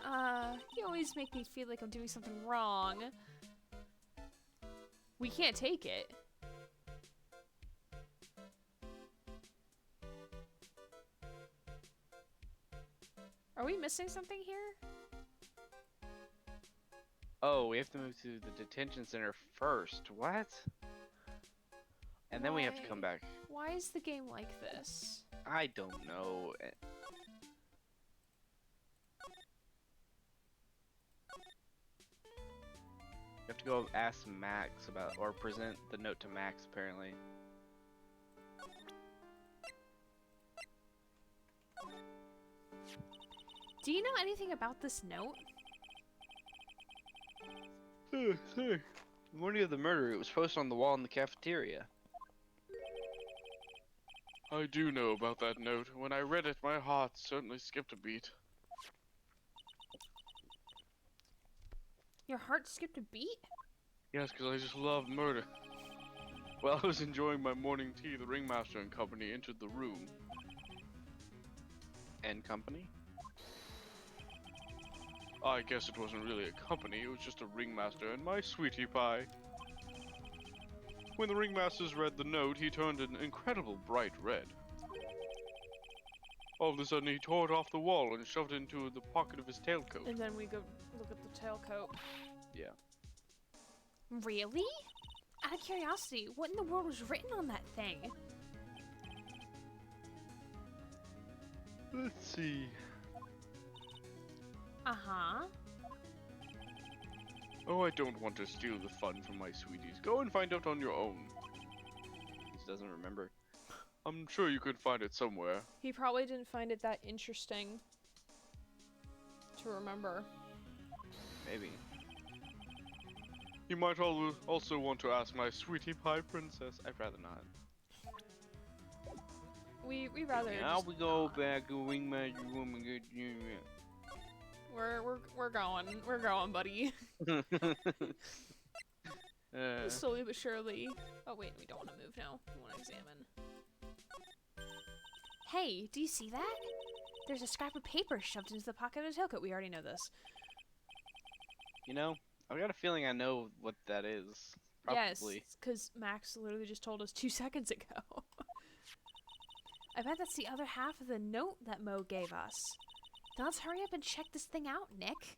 You always make me feel like I'm doing something wrong. We can't take it. Are we missing something here? Oh, we have to move to the detention center first. What? And then we have to come back. Why is the game like this? I don't know. You have to go ask Max about, or present the note to Max, apparently. Do you know anything about this note? Oh, sorry. The morning of the murder, it was posted on the wall in the cafeteria. I do know about that note. When I read it, my heart certainly skipped a beat. Your heart skipped a beat? Yes, because I just love murder. While I was enjoying my morning tea, the ringmaster and company entered the room. And company? I guess it wasn't really a company, it was just a ringmaster and my sweetie pie. When the ringmasters read the note, he turned an incredible bright red. All of a sudden, he tore it off the wall and shoved it into the pocket of his tailcoat. And then we go look at the tailcoat. Yeah. Really? Out of curiosity, what in the world was written on that thing? Let's see. Uh-huh. Oh, I don't want to steal the fun from my sweeties. Go and find out on your own. He just doesn't remember. I'm sure you could find it somewhere. He probably didn't find it that interesting to remember. Maybe. You might also want to ask my sweetie pie princess. I'd rather not. We rather. Now just we go not. back to Wingmaster Woman. We're going, buddy. Slowly but surely. Oh wait, we don't want to move now. We want to examine. Hey, do you see that? There's a scrap of paper shoved into the pocket of the tailcoat. We already know this. You know, I've got a feeling I know what that is. Probably. Yes, because Max literally just told us 2 seconds ago. I bet that's the other half of the note that Mo gave us. Then let's hurry up and check this thing out, Nick.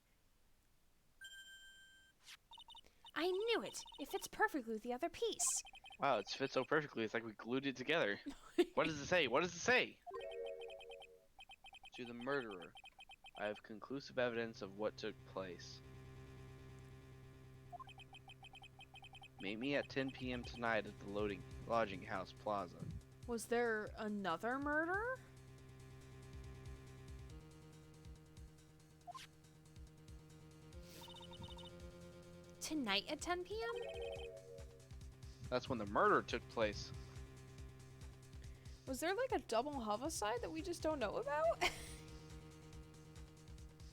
I knew it! It fits perfectly with the other piece. Wow, it fits so perfectly. It's like we glued it together. What does it say? What does it say? To the murderer, I have conclusive evidence of what took place. Meet me at 10 p.m. tonight at the lodging house plaza. Was there another murder? Tonight at 10 p.m.? That's when the murder took place. Was there like a double homicide that we just don't know about?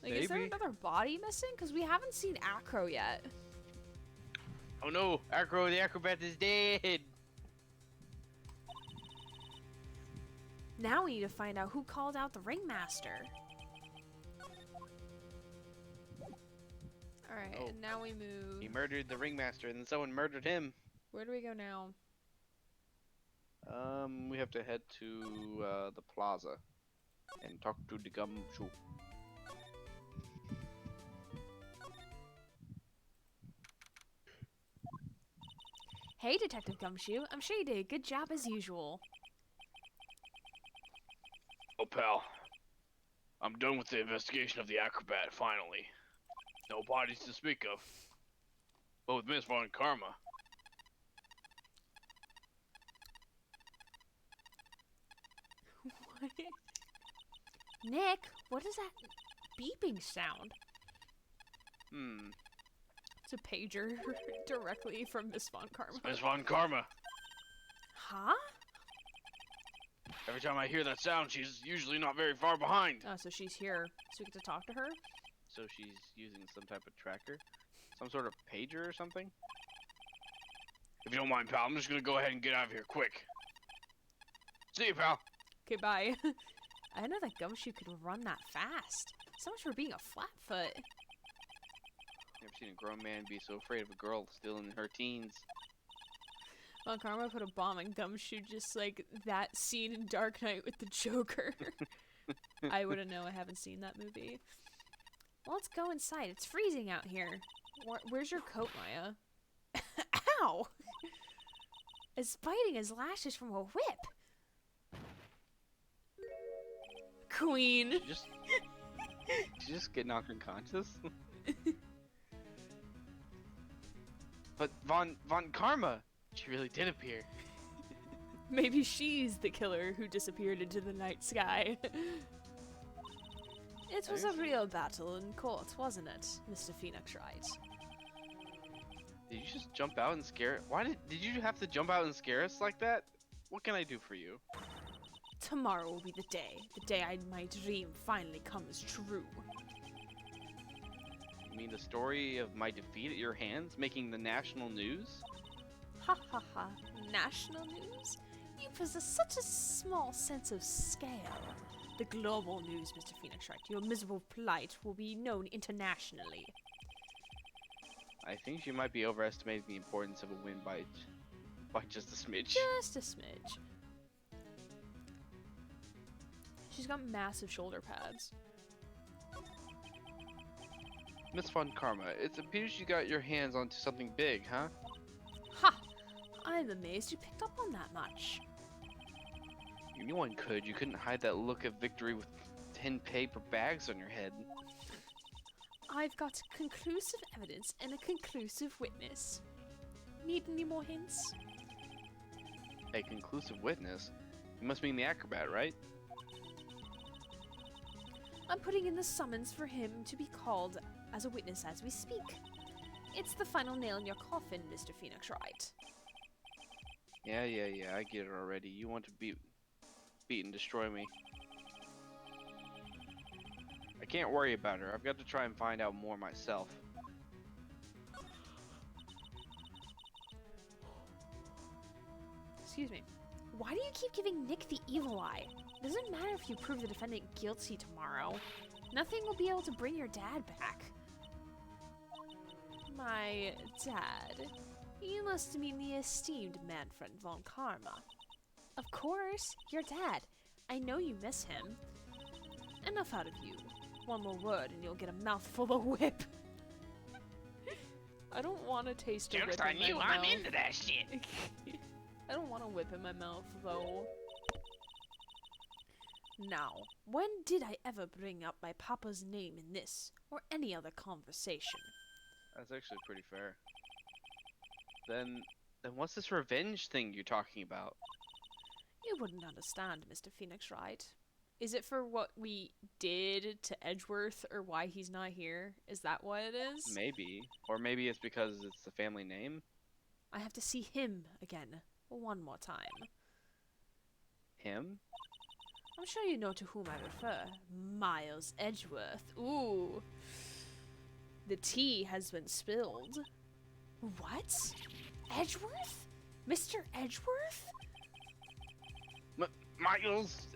Like, is there Maybe. another body missing? Because we haven't seen Acro yet. Oh no, Acro the acrobat is dead. Now we need to find out who called out the ringmaster. Alright, Oh. and now we move. He murdered the ringmaster and then someone murdered him. Where do we go now? We have to head to the plaza and talk to the gumshoe. Hey, Detective Gumshoe. I'm sure you did a good job as usual. Oh, pal. I'm done with the investigation of the acrobat, finally. No bodies to speak of. But with Miss Von Karma. What? Nick, what is that beeping sound? It's a pager directly from Miss Von Karma. Miss Von Karma. Huh? Every time I hear that sound, she's usually not very far behind. Oh, so she's here. So we get to talk to her? So she's using some type of tracker? Some sort of pager or something? If you don't mind, pal, I'm just gonna go ahead and get out of here quick. See you, pal. Okay, bye. I didn't know that Gumshoe could run that fast. So much for being a flatfoot. Never seen a grown man be so afraid of a girl still in her teens. Von Karma put a bomb in Gumshoe just like that scene in Dark Knight with the Joker. I wouldn't know. I haven't seen that movie. Well, let's go inside. It's freezing out here. Where's your coat, Maya? Ow! It's biting his lashes from a whip. Queen. Did you just get knocked unconscious? But Von Karma, she really did appear. Maybe she's the killer who disappeared into the night sky. It was a real battle in court, wasn't it, Mr. Phoenix Wright? Did you just jump out and scare? Why did you have to jump out and scare us like that? What can I do for you? Tomorrow will be the day my dream finally comes true. You mean the story of my defeat at your hands making the national news? Ha ha ha. National news? You possess such a small sense of scale. The global news, Mr. Phoenix Wright. Your miserable plight will be known internationally. I think you might be overestimating the importance of a win by just a smidge. Just a smidge. She's got massive shoulder pads. Miss Von Karma, it appears you got your hands onto something big, huh? Ha! I'm amazed you picked up on that much. Anyone could. You couldn't hide that look of victory with 10 paper bags on your head. I've got conclusive evidence and a conclusive witness. Need any more hints? A conclusive witness? You must mean the acrobat, right? I'm putting in the summons for him to be called as a witness as we speak. It's the final nail in your coffin, Mr. Phoenix Wright. Yeah, I get it already. You want to beat and destroy me. I can't worry about her. I've got to try and find out more myself. Excuse me. Why do you keep giving Nick the evil eye? Doesn't matter if you prove the defendant guilty tomorrow. Nothing will be able to bring your dad back. My dad? You must mean the esteemed Manfred von Karma. Of course, your dad. I know you miss him. Enough out of you. One more word and you'll get a mouthful of whip. I don't want to taste a whip in my mouth. I'm into that shit. I don't want a whip in my mouth, though. Now, when did I ever bring up my papa's name in this, or any other conversation? That's actually pretty fair. Then what's this revenge thing you're talking about? You wouldn't understand, Mr. Phoenix Wright. Is it for what we did to Edgeworth, or why he's not here? Is that what it is? Maybe. Or maybe it's because it's the family name? I have to see him again, one more time. Him? I'm sure you know to whom I refer. Miles Edgeworth. Ooh. The tea has been spilled. What? Edgeworth? Mr. Edgeworth? Miles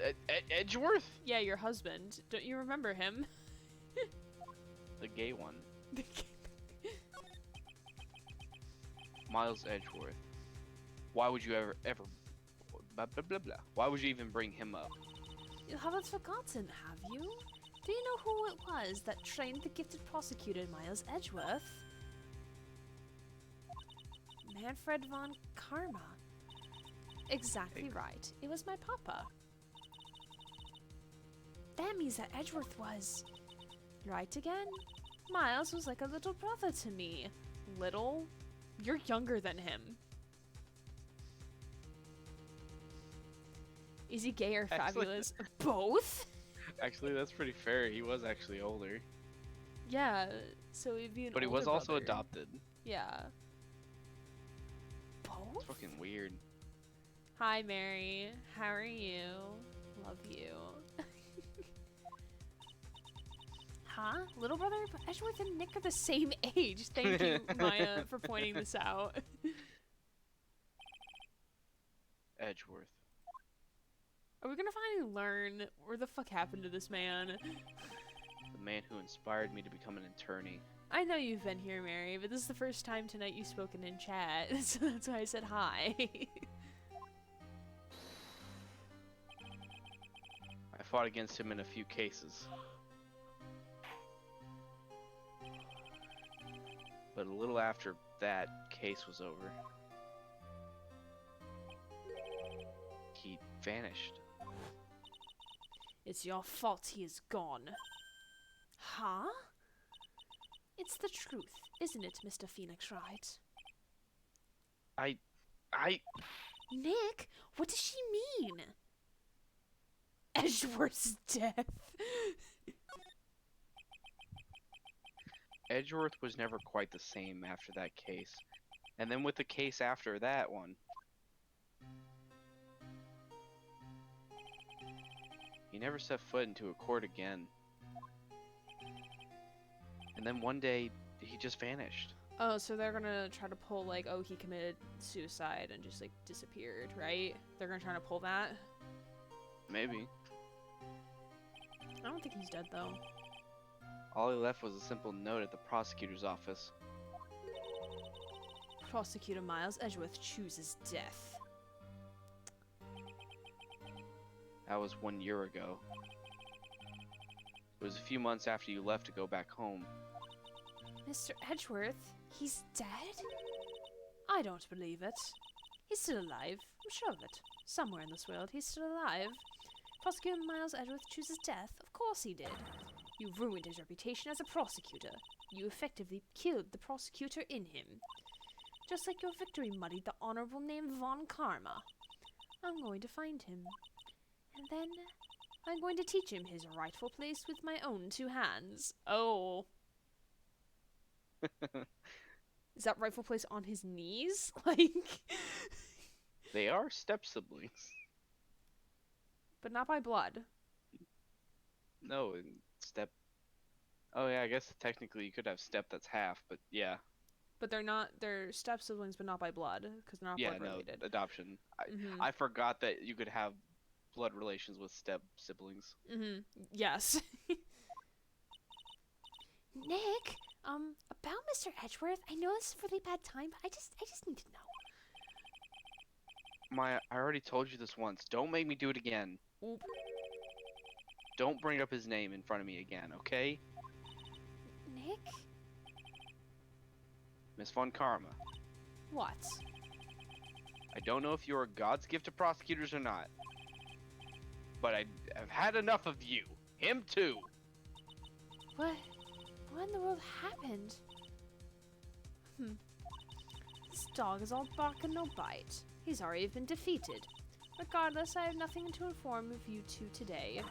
Edgeworth? Yeah, your husband. Don't you remember him? The gay one. Miles Edgeworth. Why would you ever blah blah blah blah. Why would you even bring him up? You haven't forgotten, have you? Do you know who it was that trained the gifted prosecutor Miles Edgeworth? Manfred von Karma. Exactly right. It was my papa. That means that Edgeworth was... right again? Miles was like a little brother to me. Little? You're younger than him. Is he gay or fabulous? Both? Actually, that's pretty fair. He was actually older. Yeah, so he'd be an But he older was also brother. adopted. Yeah. Both? It's fucking weird. Hi, Mary. How are you? Love you. Huh? Little brother? But Edgeworth and Nick are the same age. Thank you, Maya, for pointing this out. Edgeworth. Are we gonna finally learn where the fuck happened to this man? The man who inspired me to become an attorney. I know you've been here, Mary, but this is the first time tonight you've spoken in chat, so that's why I said hi. I fought against him in a few cases. But a little after that case was over, he vanished. It's your fault he is gone. Huh? It's the truth, isn't it, Mr. Phoenix Wright? Nick, what does she mean? Edgeworth's death. Edgeworth was never quite the same after that case. And then with the case after that one. He never set foot into a court again. And then one day, he just vanished. Oh, so they're gonna try to pull, like, oh, he committed suicide and just, like, disappeared, right? They're gonna try to pull that? Maybe. I don't think he's dead, though. All he left was a simple note at the prosecutor's office. Prosecutor Miles Edgeworth chooses death. That was 1 year ago. It was a few months after you left to go back home. Mr. Edgeworth? He's dead? I don't believe it. He's still alive. I'm sure of it. Somewhere in this world, he's still alive. Prosecutor Miles Edgeworth chooses death? Of course he did. You ruined his reputation as a prosecutor. You effectively killed the prosecutor in him. Just like your victory muddied the honorable name Von Karma. I'm going to find him. And then I'm going to teach him his rightful place with my own 2 hands. Oh. Is that rightful place on his knees? Like... They are step-siblings. But not by blood. No, step... Oh yeah, I guess technically you could have step that's half, but yeah. But they're step-siblings, but not by blood, because they're not blood-related. No, adoption. I forgot that you could have blood relations with step-siblings. Yes. Nick, about Mr. Edgeworth, I know this is a really bad time, but I just need to know. Maya, I already told you this once. Don't make me do it again. Oop. Don't bring up his name in front of me again, okay? Nick? Miss Von Karma. What? I don't know if you're God's gift to prosecutors or not, but I've had enough of you. Him too. What in the world happened? This dog is all bark and no bite. He's already been defeated. Regardless, I have nothing to inform of you two today.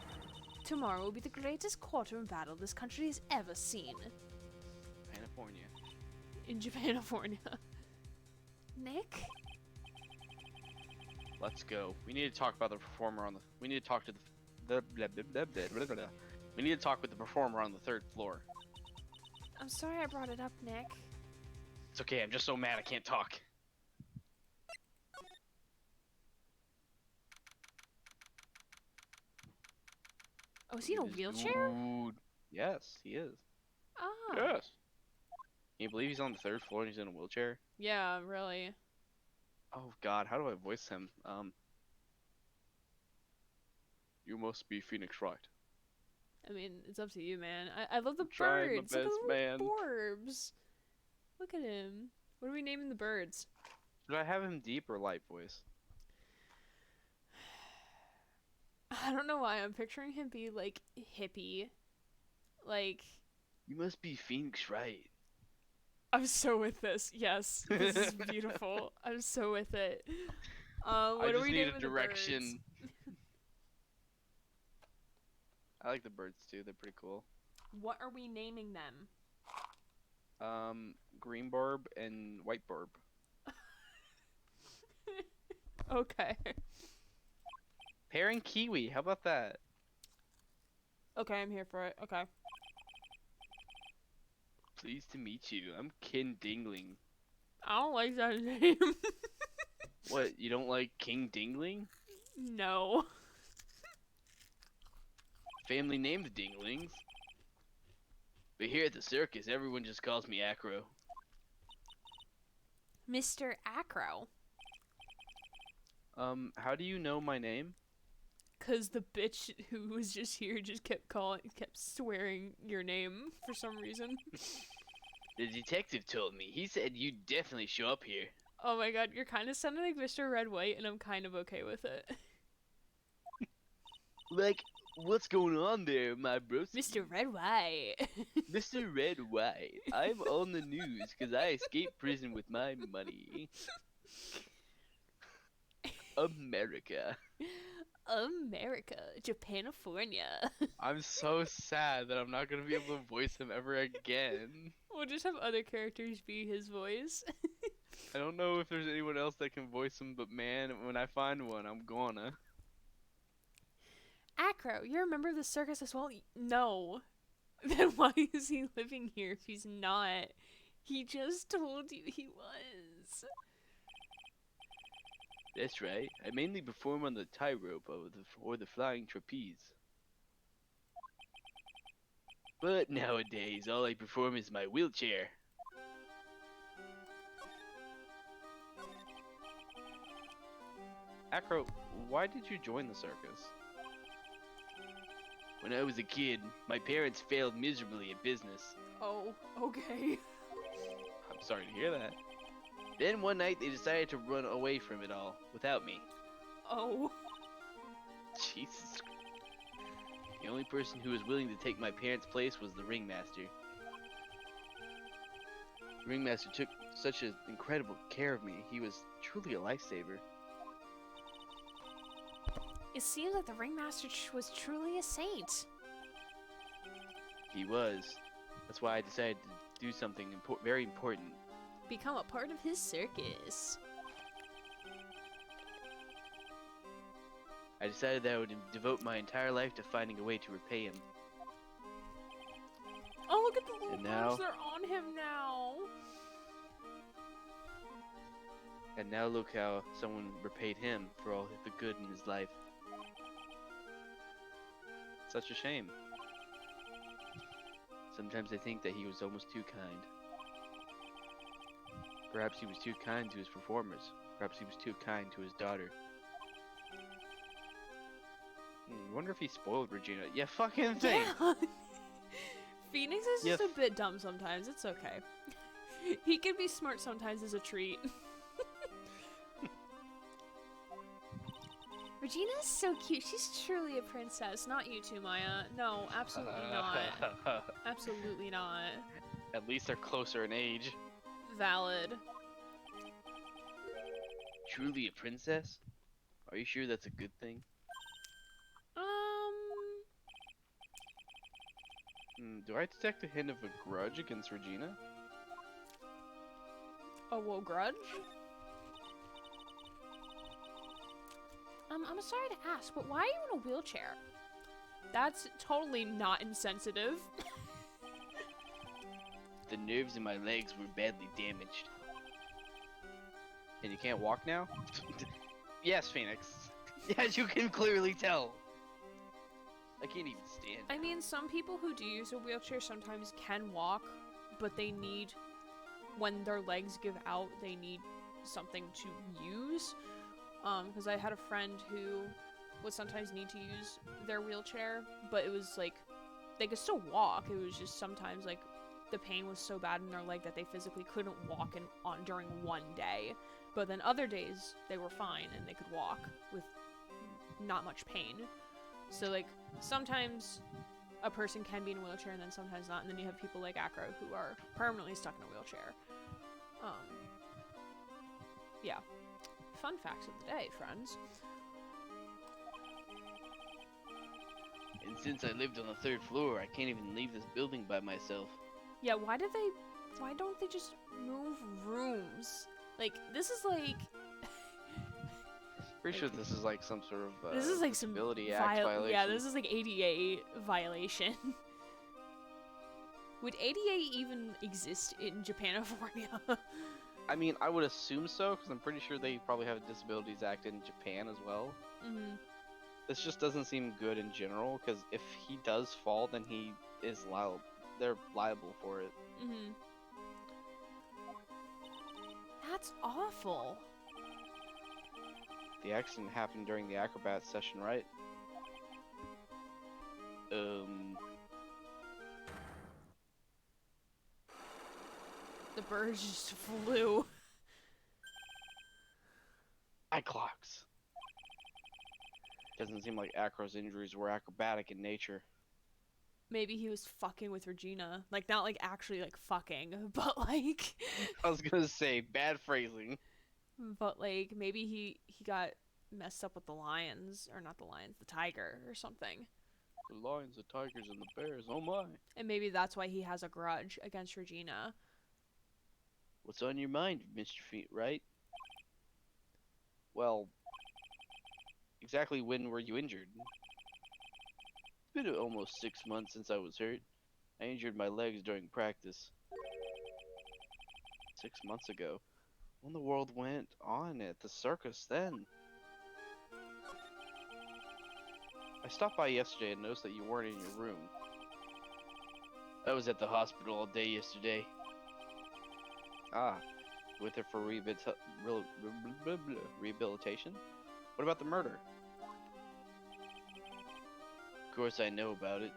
Tomorrow will be the greatest courtroom battle this country has ever seen. California. In Japanifornia. Nick? Let's go. We need to talk about the performer on the... We need to talk to the... We need to talk with the performer on the 3rd floor. I'm sorry I brought it up, Nick. It's okay, I'm just so mad I can't talk. Oh, is he in a wheelchair? Dude. Yes, he is. Ah. Yes. Can you believe he's on the 3rd floor and he's in a wheelchair? Yeah, really. Oh god, how do I voice him? You must be Phoenix Wright. I mean, it's up to you, man. I love the Trying my birds. Look at best, the man. little Forbs. Look at him. What are we naming the birds? Should I have him deep or light voice? I don't know why I'm picturing him be like hippie. Like, You must be Phoenix Wright. I'm so with this. Yes, this is beautiful. I'm so with it. What I are just we need naming a the direction. birds? I like the birds too, they're pretty cool. What are we naming them? Green Barb and White Barb. Okay. Pear and Kiwi, how about that? Okay, I'm here for it. Okay. Pleased to meet you. I'm Kin Dingling. I don't like that name. What, you don't like King Dingling? No. Family name the Dinglings. But here at the circus, everyone just calls me Acro. Mr. Acro. How do you know my name? Cause the bitch who was just here just kept swearing your name for some reason. The detective told me. He said you'd definitely show up here. Oh my god, you're kind of sounding like Mr. Red White, and I'm kind of okay with it. Like, what's going on there, my bro? Mr. Red White. Mr. Red White. I'm on the news because I escaped prison with my money. America. America. Japanifornia. I'm so sad that I'm not going to be able to voice him ever again. We'll just have other characters be his voice. I don't know if there's anyone else that can voice him, but man, when I find one, I'm gonna. Acro, you're a member of the circus as well? No. Then why is he living here if he's not? He just told you he was. That's right. I mainly perform on the tightrope or the flying trapeze. But nowadays, all I perform is my wheelchair. Acro, why did you join the circus? When I was a kid, my parents failed miserably at business. Oh, okay. I'm sorry to hear that. Then one night they decided to run away from it all, without me. Oh. Jesus. The only person who was willing to take my parents' place was the ringmaster. The ringmaster took such an incredible care of me. He was truly a lifesaver. It seems like the ringmaster was truly a saint. He was. That's why I decided to do something very important. Become a part of his circus. I decided that I would devote my entire life to finding a way to repay him. Oh, look at the little And now- birds. They're on him now. And now look how someone repaid him for all the good in his life. Such a shame. Sometimes I think that he was almost too kind. Perhaps he was too kind to his performers. Perhaps he was too kind to his daughter. I wonder if he spoiled Regina. Yeah, fucking thing. Yeah. Phoenix is just Yeah. a bit dumb sometimes. It's okay. He can be smart sometimes as a treat. Regina's so cute. She's truly a princess. Not you two, Maya. No, absolutely not. Absolutely not. At least they're closer in age. Valid. Truly a princess? Are you sure that's a good thing? Do I detect a hint of a grudge against Regina? Oh, well, grudge? I'm sorry to ask, but why are you in a wheelchair? That's totally not insensitive. The nerves in my legs were badly damaged. And you can't walk now? Yes, Phoenix. As you can clearly tell. I can't even stand. I mean, some people who do use a wheelchair sometimes can walk, but they need, when their legs give out, they need something to use. Because I had a friend who would sometimes need to use their wheelchair, but it was like, they could still walk. It was just sometimes like the pain was so bad in their leg that they physically couldn't walk during one day. But then other days they were fine and they could walk with not much pain. So like sometimes a person can be in a wheelchair and then sometimes not, and then you have people like Acro who are permanently stuck in a wheelchair. Yeah. Fun facts of the day, friends. And since I lived on the 3rd floor, I can't even leave this building by myself. Yeah, why don't they just move rooms? Like, this is like... Pretty sure this is like some sort of this is like some Disability Act violation. Yeah, this is like ADA violation. Would ADA even exist in Japanifornia? I mean, I would assume so, because I'm pretty sure they probably have a Disabilities Act in Japan as well. Mm-hmm. This just doesn't seem good in general, because if he does fall, then he is liable. They're liable for it. Mm-hmm. That's awful. The accident happened during the acrobat session, right? The birds just flew. Eye clocks. Doesn't seem like Acro's injuries were acrobatic in nature. Maybe he was fucking with Regina. Like, not like actually like fucking, but like... I was gonna say, bad phrasing. But like, maybe he got messed up with the lions. Or not the lions, the tiger or something. The lions, the tigers, and the bears, oh my. And maybe that's why he has a grudge against Regina. What's on your mind, Mr. Wright? Well, exactly when were you injured? been almost 6 months since I was hurt. I injured my legs during practice. 6 months ago. When the world went on at the circus then? I stopped by yesterday and noticed that you weren't in your room. I was at the hospital all day yesterday. Ah, with her for rehabilitation? What about the murder? Of course I know about it.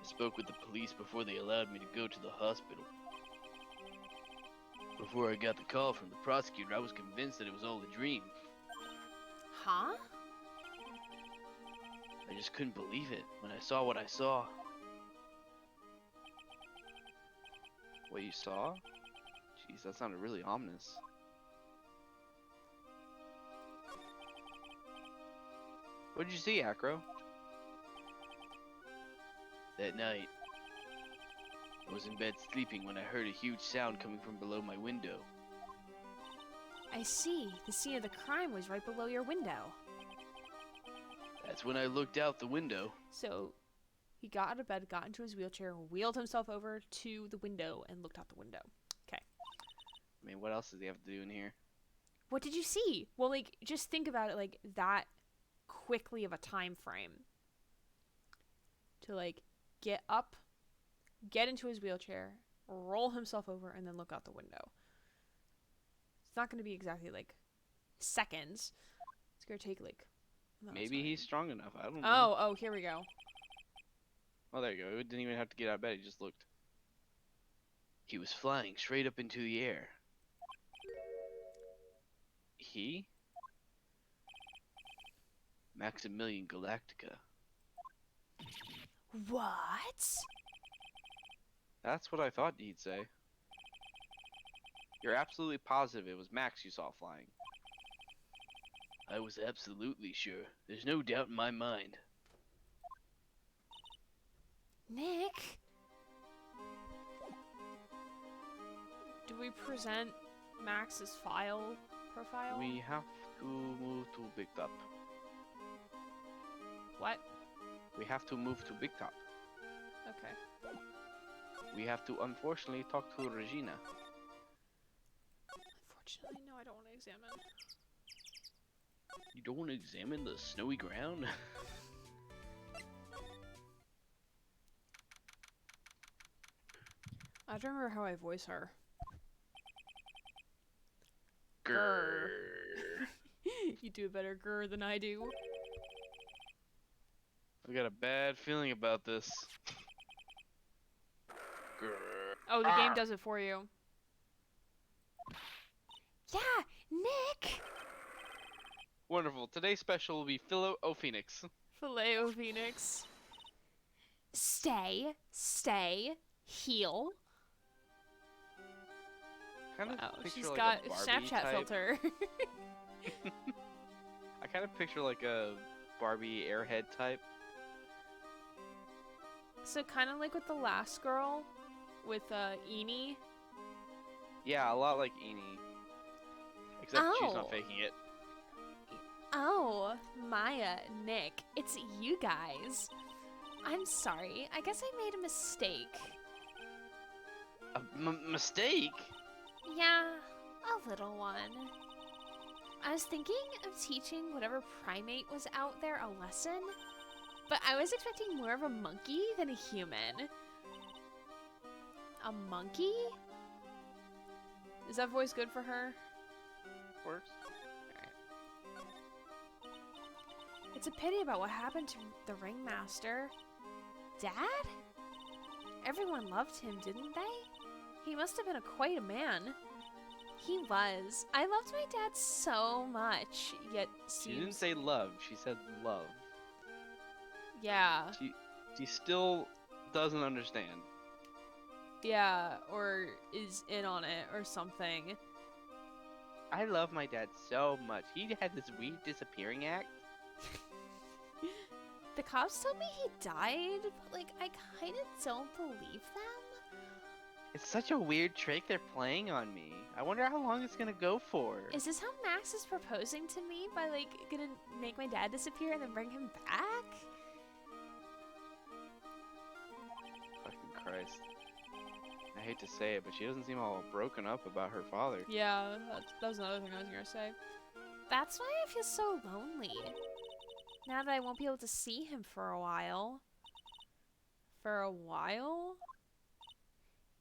I spoke with the police before they allowed me to go to the hospital. Before I got the call from the prosecutor, I was convinced that it was all a dream. Huh? I just couldn't believe it when I saw what I saw. What you saw? Jeez, that sounded really ominous. What did you see, Acro? That night, I was in bed sleeping when I heard a huge sound coming from below my window. I see. The scene of the crime was right below your window. That's when I looked out the window. So, he got out of bed, got into his wheelchair, wheeled himself over to the window, and looked out the window. Okay. I mean, what else does he have to do in here? What did you see? Well, like, just think about it like that quickly of a time frame. To, like, get up, get into his wheelchair, roll himself over, and then look out the window. It's not going to be exactly, like, seconds. It's going to take, like... Maybe he's strong enough. I don't know. Oh, here we go. Oh, there you go. He didn't even have to get out of bed. He just looked. He was flying straight up into the air. He? Maximilian Galactica. What? That's what I thought he'd say. You're absolutely positive it was Max you saw flying. I was absolutely sure. There's no doubt in my mind. Nick? Do we present Max's profile? We have to move to Big Top. What? We have to move to Big Top. Okay. We have to unfortunately talk to Regina. Unfortunately, no, I don't want to examine. You don't want to examine the snowy ground? I don't remember how I voice her. Grrr. You do a better grr than I do. I got a bad feeling about this. Grrr. Oh, the game does it for you. Yeah, Nick! Wonderful. Today's special will be Philo O Phoenix. Filet-o Phoenix. Stay, heal. Wow, she's like got a Barbie Snapchat type. filter. I kind of picture like a Barbie airhead type. So kind of like with the last girl, with Eni. Yeah, a lot like Eni. Except she's not faking it. Oh, Maya, Nick, it's you guys. I'm sorry. I guess I made a mistake. A mistake? Yeah, a little one. I was thinking of teaching whatever primate was out there a lesson, but I was expecting more of a monkey than a human. A monkey? Is that voice good for her? Works. It's a pity about what happened to the ringmaster. Dad? Everyone loved him, didn't they? He must have been quite a man. He was. I loved my dad so much, yet She didn't say love, she said love. Yeah. She still doesn't understand. Yeah, or is in on it or something. I love my dad so much. He had this weird disappearing act. The cops told me he died, but like I kind of don't believe them. It's such a weird trick they're playing on me. I wonder how long it's gonna go for. Is this how Max is proposing to me by like gonna make my dad disappear and then bring him back? Christ. I hate to say it, but she doesn't seem all broken up about her father. Yeah, that was another thing I was gonna say. That's why I feel so lonely. Now that I won't be able to see him for a while. For a while?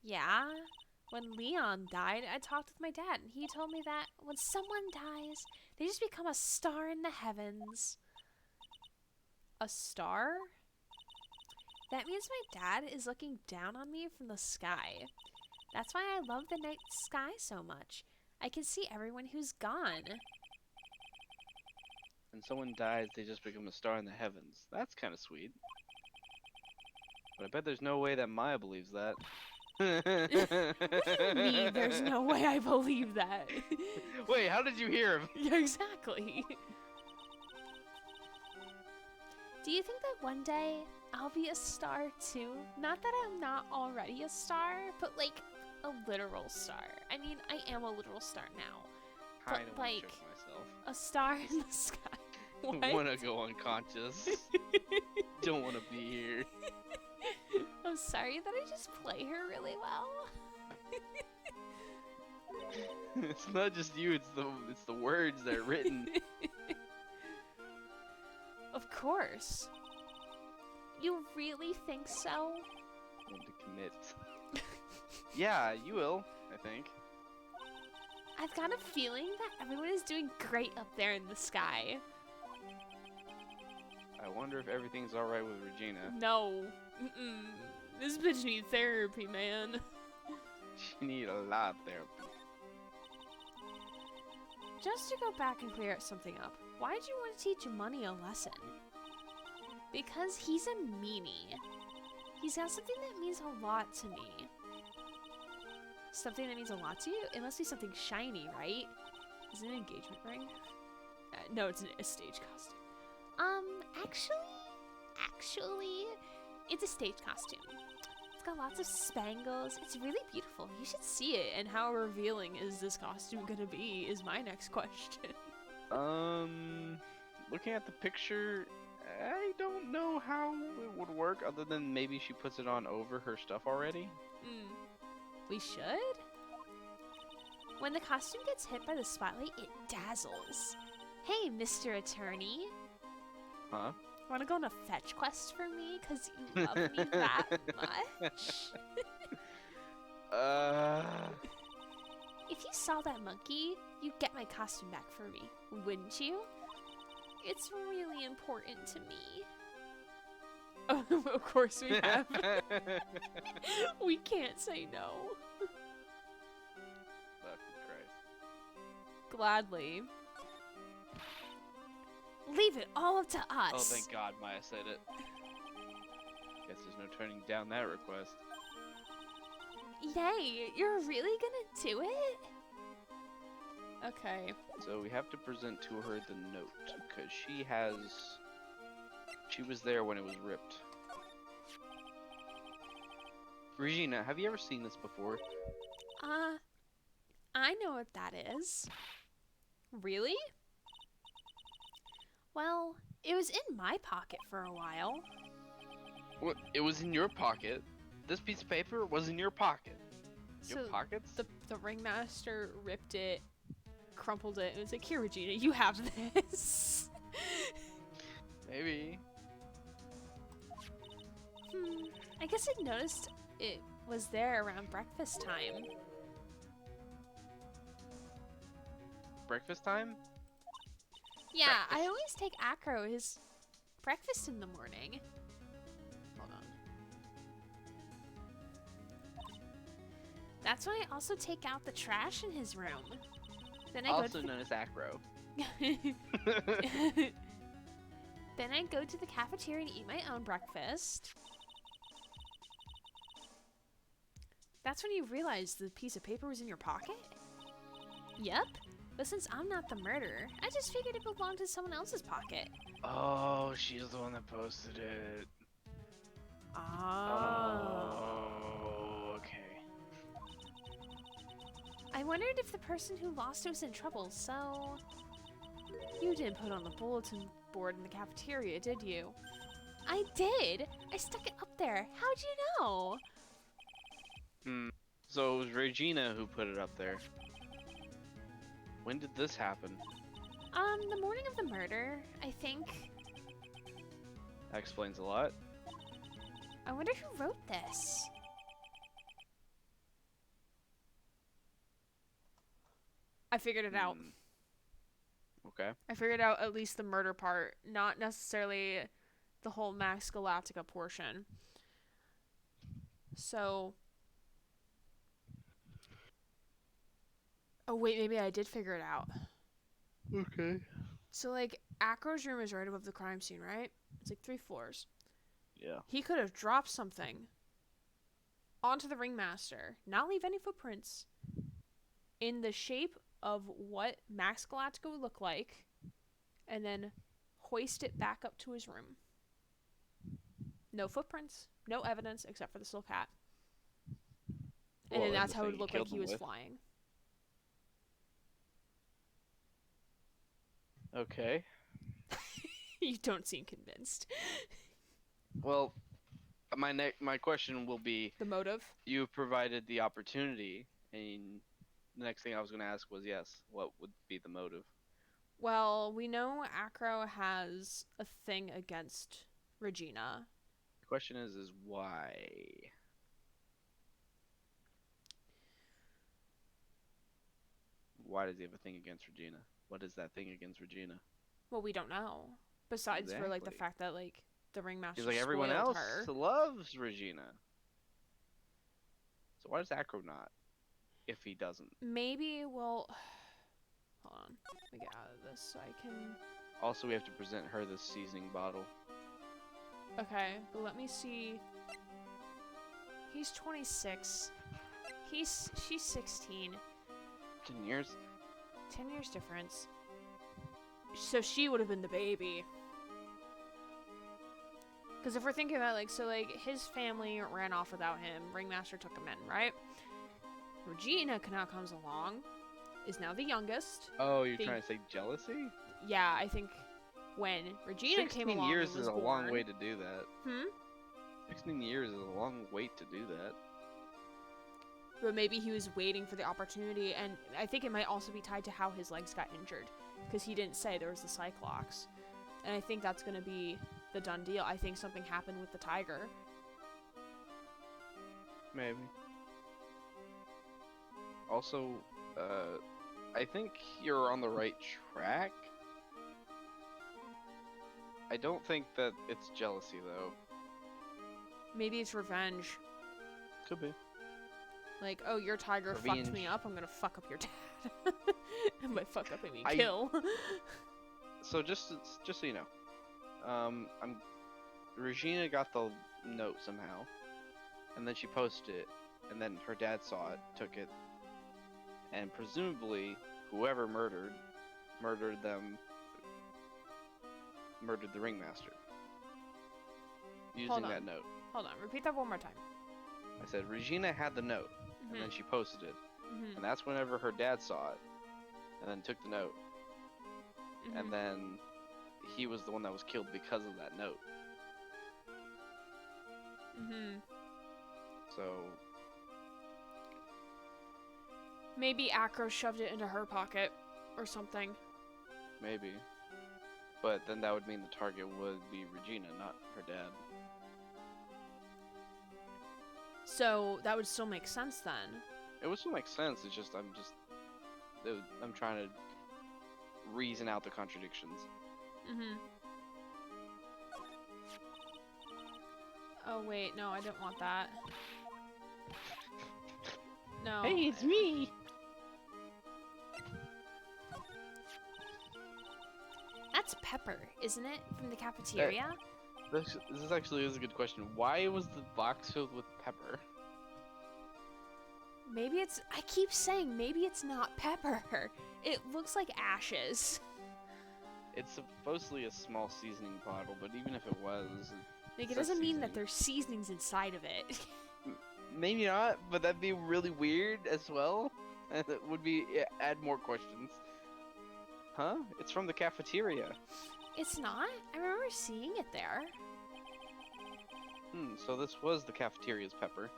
Yeah. When Leon died, I talked with my dad, and he told me that when someone dies, they just become a star in the heavens. A star? That means my dad is looking down on me from the sky. That's why I love the night sky so much. I can see everyone who's gone. When someone dies, they just become a star in the heavens. That's kind of sweet. But I bet there's no way that Maya believes that. What do you mean there's no way I believe that? Wait, how did you hear him? Yeah, exactly. Do you think that one day I'll be a star too? Not that I'm not already a star, but like a literal star. I mean, I am a literal star now. I But don't want like to check myself. a star in the sky. What? Want to go unconscious. Don't want to be here. I'm sorry that I just play her really well. It's not just you, it's the words that are written. Of course. You really think so? Want to commit. Yeah, you will, I think. I've got a feeling that everyone is doing great up there in the sky. I wonder if everything's alright with Regina. No. Mm-mm. This bitch needs therapy, man. She need a lot of therapy. Just to go back and clear something up, why did you want to teach Money a lesson? Because he's a meanie. He's got something that means a lot to me. Something that means a lot to you? It must be something shiny, right? Is it an engagement ring? No, it's a stage costume. Actually, it's a stage costume. It's got lots of spangles. It's really beautiful. You should see it. And how revealing is this costume gonna be is my next question. Looking at the picture, I don't know how it would work other than maybe she puts it on over her stuff already. We should? When the costume gets hit by the spotlight, it dazzles. Hey, Mr. Attorney. Huh? Want to go on a fetch quest for me? Because you love me that much? If you saw that monkey, you'd get my costume back for me, wouldn't you? It's really important to me. Oh, of course we have. We can't say no. Fucking Christ. Gladly. Leave it all up to us. Oh, thank God Maya said it. Guess there's no turning down that request. Yay, you're really gonna do it? Okay. So we have to present to her the note, because she was there when it was ripped. Regina, have you ever seen this before? I know what that is. Really? Well, it was in my pocket for a while. What? It was in your pocket? This piece of paper was in your pocket? Your So pockets? the ringmaster ripped it, crumpled it, and was like, "Here, Regina, you have this." Maybe. I guess I noticed it was there around breakfast time. Breakfast time? Yeah, I Breakfast. always take Acro his breakfast in the morning. Hold on. That's when I also take out the trash in his room. Then I Also go known as Acro. Then I go to the cafeteria and eat my own breakfast. That's when you realize the piece of paper was in your pocket? Yep. But since I'm not the murderer, I just figured it belonged to someone else's pocket. Oh, she's the one that posted it. Oh, okay. I wondered if the person who lost it was in trouble, so... You didn't put on the bulletin board in the cafeteria, did you? I did! I stuck it up there. How'd you know? So it was Regina who put it up there. When did this happen? The morning of the murder, I think. That explains a lot. I wonder who wrote this. I figured it out. Okay. I figured out at least the murder part, not necessarily the whole Max Galactica portion. So... Oh, wait, maybe I did figure it out. Okay. So, like, Acro's room is right above the crime scene, right? It's like 3 floors. Yeah. He could have dropped something onto the ringmaster, not leave any footprints, in the shape of what Max Galactica would look like, and then hoist it back up to his room. No footprints, no evidence except for the silk hat. And then that's how it would look like he was flying. Okay. You don't seem convinced. Well, my question will be, the motive? You provided the opportunity, and the next thing I was going to ask was, yes, what would be the motive? Well, we know Acro has a thing against Regina. The question is why? Why does he have a thing against Regina? What is that thing against Regina? Well, we don't know. Besides for, like, the fact that, like, the ringmaster He's like, everyone else her. loves Regina. So why does Acro not? If he doesn't. Maybe, well... Hold on. Let me get out of this so I can... Also, we have to present her this seasoning bottle. Okay, but let me see... He's 26. She's 16. 10 years? 10 years difference. So she would have been the baby. Because if we're thinking about, like, so, like, his family ran off without him. Ringmaster took him in, right? Regina now comes along. Is now the youngest. Oh, you're trying to say jealousy? Yeah, I think when Regina came along 16 years and was is a born, long way to do that. 16 years is a long wait to do that. But maybe he was waiting for the opportunity, and I think it might also be tied to how his legs got injured. Because he didn't say there was the Cyclops. And I think that's going to be the done deal. I think something happened with the tiger. Maybe. Also, I think you're on the right track. I don't think that it's jealousy, though. Maybe it's revenge. Could be. Like, oh, your tiger Revenge. fucked me up, I'm gonna fuck up your dad. And by fuck up, I mean kill. So just so you know, Regina got the note somehow, and then she posted it, and then her dad saw it, took it, and presumably whoever murdered the ringmaster using that note. Hold on, repeat that one more time. I said Regina had the note, and then she posted it, and that's whenever her dad saw it, and then took the note, and then he was the one that was killed because of that note. So maybe Acro shoved it into her pocket or something. Maybe. But then that would mean the target would be Regina, not her dad. So that would still make sense then. It would still make sense. It's just I'm trying to reason out the contradictions. Oh wait, no, I didn't want that. No. Hey, it's me! That's Pepper, isn't it? From the cafeteria? This is actually a good question. Why was the box filled with pepper? Maybe it's... I keep saying maybe it's not pepper. It looks like ashes. It's supposedly a small seasoning bottle, but even if it was... Like, it doesn't mean that there's seasonings inside of it. Maybe not, but that'd be really weird as well. And it would be... add more questions. Huh? It's from the cafeteria. It's not? I remember seeing it there. So this was the cafeteria's pepper.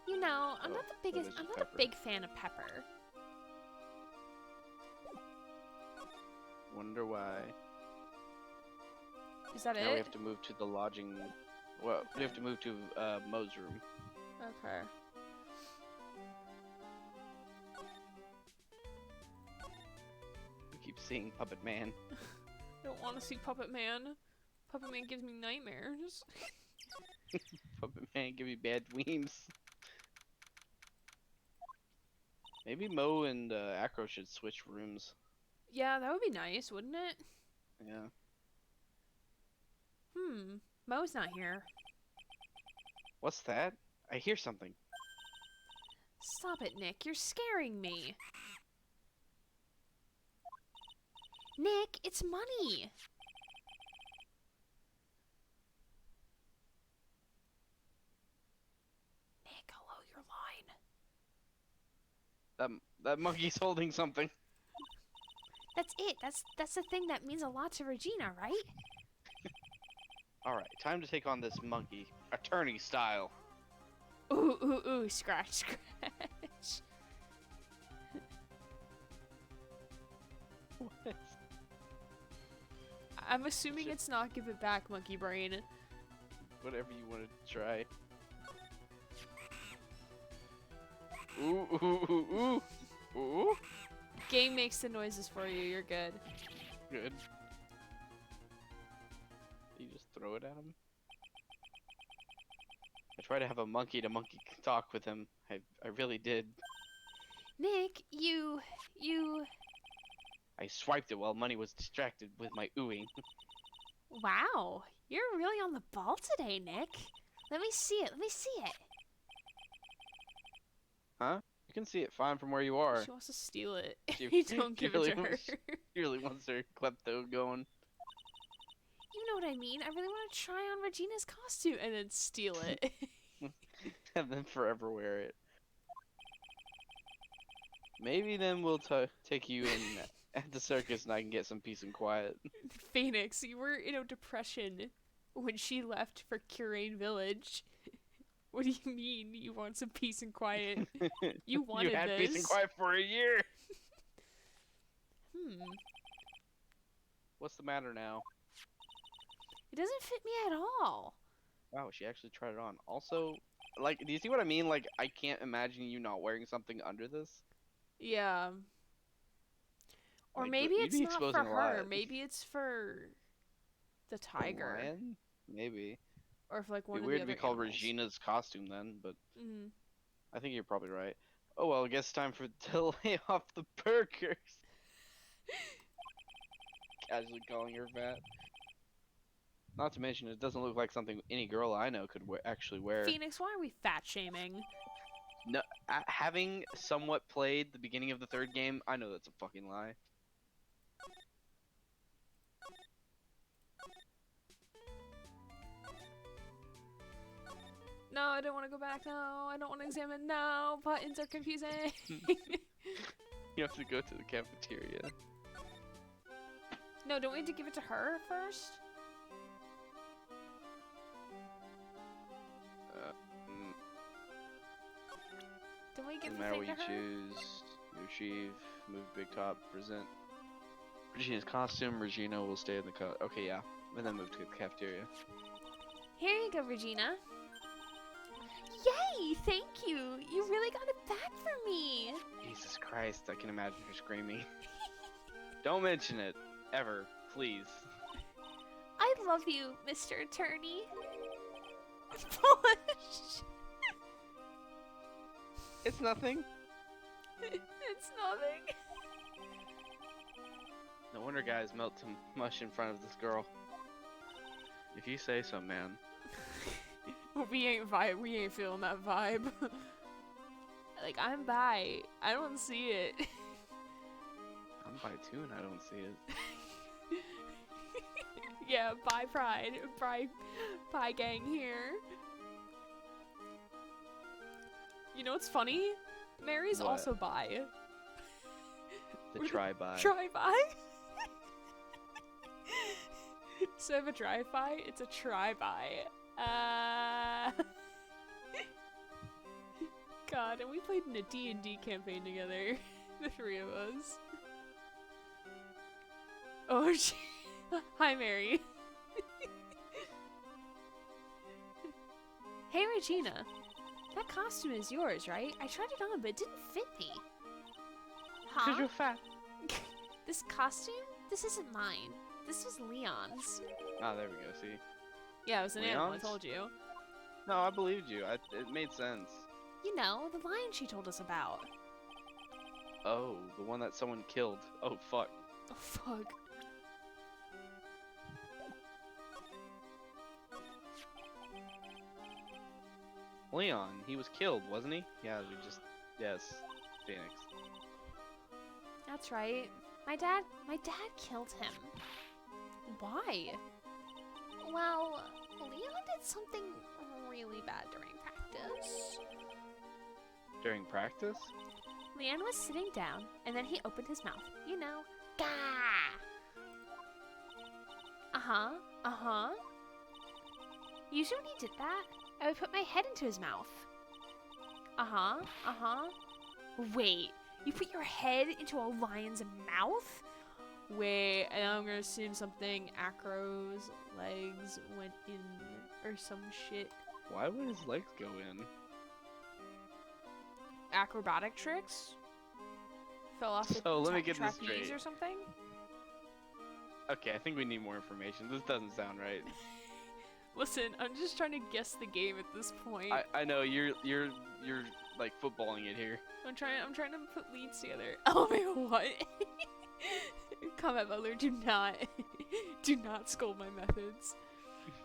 You know, I'm Oh, not the biggest. this is I'm not Pepper. a big fan of Pepper. Wonder why. Is that Now we it? have to move to the lodging. Well, we have to move to Mo's room. Okay. We keep seeing Puppet Man. I don't want to see Puppet Man. Puppet Man gives me nightmares. Puppet Man give me bad dreams. Maybe Mo and Acro should switch rooms. Yeah, that would be nice, wouldn't it? Yeah. Mo's not here. What's that? I hear something. Stop it, Nick. You're scaring me. Nick, it's money. Nick, hello, your line. That monkey's holding something. That's it. That's the thing that means a lot to Regina, right? Alright, time to take on this monkey. Attorney style. Ooh, ooh, ooh, scratch, scratch. What? I'm assuming it's not give it back, monkey brain. Whatever you want to try. Ooh, ooh, ooh, ooh. Ooh. Game makes the noises for you. You're good. Good. You just throw it at him? I tried to have a monkey-to-monkey talk with him. I really did. Nick, you... I swiped it while Money was distracted with my oohing. Wow, you're really on the ball today, Nick. Let me see it. Let me see it. Huh? You can see it fine from where you are. She wants to steal it. She- You don't she give really it to her. wants- She really wants her klepto going. You know what I mean. I really want to try on Regina's costume and then steal it. And then forever wear it. Maybe then we'll take you in at the circus and I can get some peace and quiet. Phoenix, you were in a depression when she left for Curane Village. What do you mean you want some peace and quiet? You wanted You had this. peace and quiet for a year. What's the matter now? It doesn't fit me at all. Wow, she actually tried it on. Also, like, do you see what I mean? Like, I can't imagine you not wearing something under this. Yeah. Or Like, maybe you'd it's be not for exposing a her. lot. Maybe it's for the The tiger. lion? Maybe. Or for like one It'd of be weird the to be other called animals. Regina's costume then, but Mm. I think you're probably right. Oh well, I guess it's time to lay off the burgers. Casually calling her fat. Not to mention, it doesn't look like something any girl I know could actually wear. Phoenix, why are we fat shaming? No, having somewhat played the beginning of the third game, I know that's a fucking lie. No, I don't want to go back. No, I don't want to examine. No, buttons are confusing. You have to go to the cafeteria. No, don't we have to give it to her first? Don't we give No the matter thing what to you her? choose, you achieve, move big top, present Regina's costume. Regina will stay in the okay, yeah, and then move to the cafeteria. Here you go, Regina. Yay! Thank you. You really got it back for me. Jesus Christ, I can imagine her screaming. Don't mention it, ever, please. I love you, Mr. Attorney. Push. It's nothing. It's nothing. No wonder guys melt to mush in front of this girl. If you say so, man. We ain't feeling that vibe. Like, I'm bi. I don't see it. I'm bi too and I don't see it. Yeah, bi pride. Bi gang here. You know what's funny? Mary's What? also bi. The We're try-by. Try-bi? So I have a drive-by, it's a try-by. God, and we played in a D&D campaign together. The three of us. Oh, hi, Mary. Hey, Regina. That costume is yours, right? I tried it on, but it didn't fit me. Huh? 'Cause you're fat. This costume? This isn't mine. This was Leon's. Ah, there we go, see? Yeah, it was an animal, I Leon's? told you. No, I believed you. It made sense. You know, the lion she told us about. Oh, the one that someone killed. Oh, fuck. Oh, fuck. Leon, he was killed, wasn't he? Yeah, yes, Phoenix. That's right. My dad killed him. Why? Well, Leon did something really bad during practice. During practice? Leon was sitting down, and then he opened his mouth. You know, gah! Uh-huh. Usually when he did that, I would put my head into his mouth. Uh-huh. Wait, you put your head into a lion's mouth? Wait, and I'm gonna assume something Acro's legs went in or some shit. Why would his legs go in? Acrobatic tricks? Fell off the So, let me get this trapeze straight. or something? Okay, I think we need more information. This doesn't sound right. Listen, I'm just trying to guess the game at this point. I know you're like footballing it here. I'm trying to put leads together. Oh my, what? Combat Butler, do not scold my methods.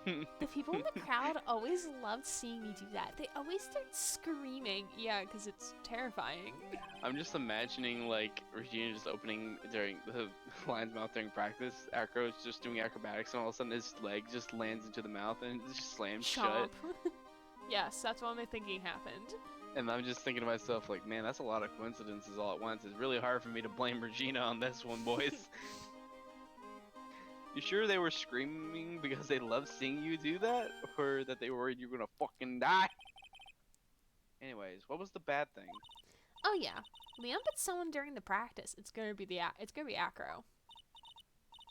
The people in the crowd always loved seeing me do that. They always start screaming. Yeah, because it's terrifying. I'm just imagining like Regina just opening during the lion's mouth during practice. Acro's just doing acrobatics, and all of a sudden his leg just lands into the mouth and it just slams shut. Yes, that's what I'm thinking happened. And I'm just thinking to myself, like, man, that's a lot of coincidences all at once. It's really hard for me to blame Regina on this one, boys. You sure they were screaming because they loved seeing you do that? Or that they were worried you were gonna fucking die? Anyways, what was the bad thing? Oh yeah, Leon bit someone during the practice. It's gonna be Acro.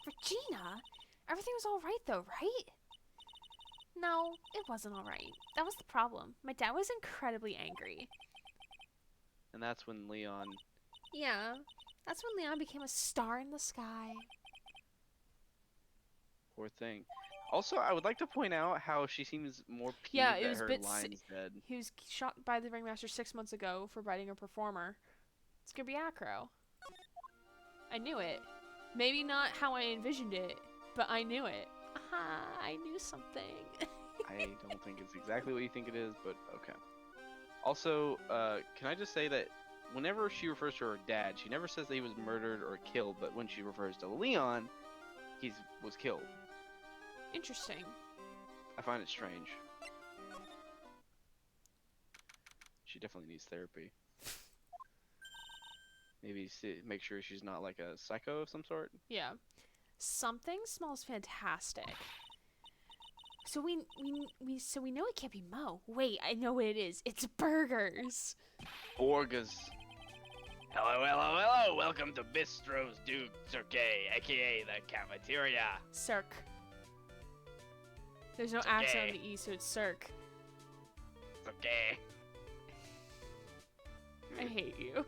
Regina, everything was all right though, right? No, it wasn't all right. That was the problem. My dad was incredibly angry. And that's when Leon... Yeah, that's when Leon became a star in the sky. Poor thing. Also, I would like to point out how she seems more peeved that her lion's dead. He was shot by the ringmaster 6 months ago for biting a performer. It's gonna be Acro. I knew it. Maybe not how I envisioned it, but I knew it. Aha, I knew something. I don't think it's exactly what you think it is, but okay. Also, can I just say that whenever she refers to her dad, she never says that he was murdered or killed, but when she refers to Leon, he was killed. Interesting. I find it strange. She definitely needs therapy. Maybe make sure she's not like a psycho of some sort. Yeah. Something smells fantastic. So we know it can't be Mo. Wait, I know what it is. It's burgers. Burgers. Hello. Welcome to Bistro's Duke Cirque, aka the cafeteria. Cirque. There's no accent on the E, so it's Cirque. It's okay. I hate you.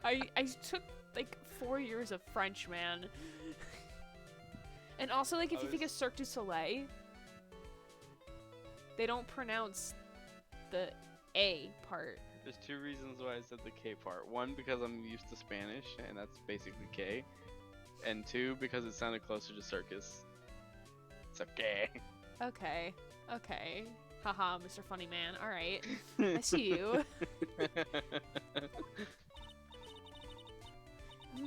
I took like 4 years of French, man. And also, like, if you think of Cirque du Soleil, they don't pronounce the A part. There's two reasons why I said the K part. One, because I'm used to Spanish, and that's basically K. And two, because it sounded closer to circus. It's okay. Okay. Haha, Mr. Funny Man. Alright. I see you.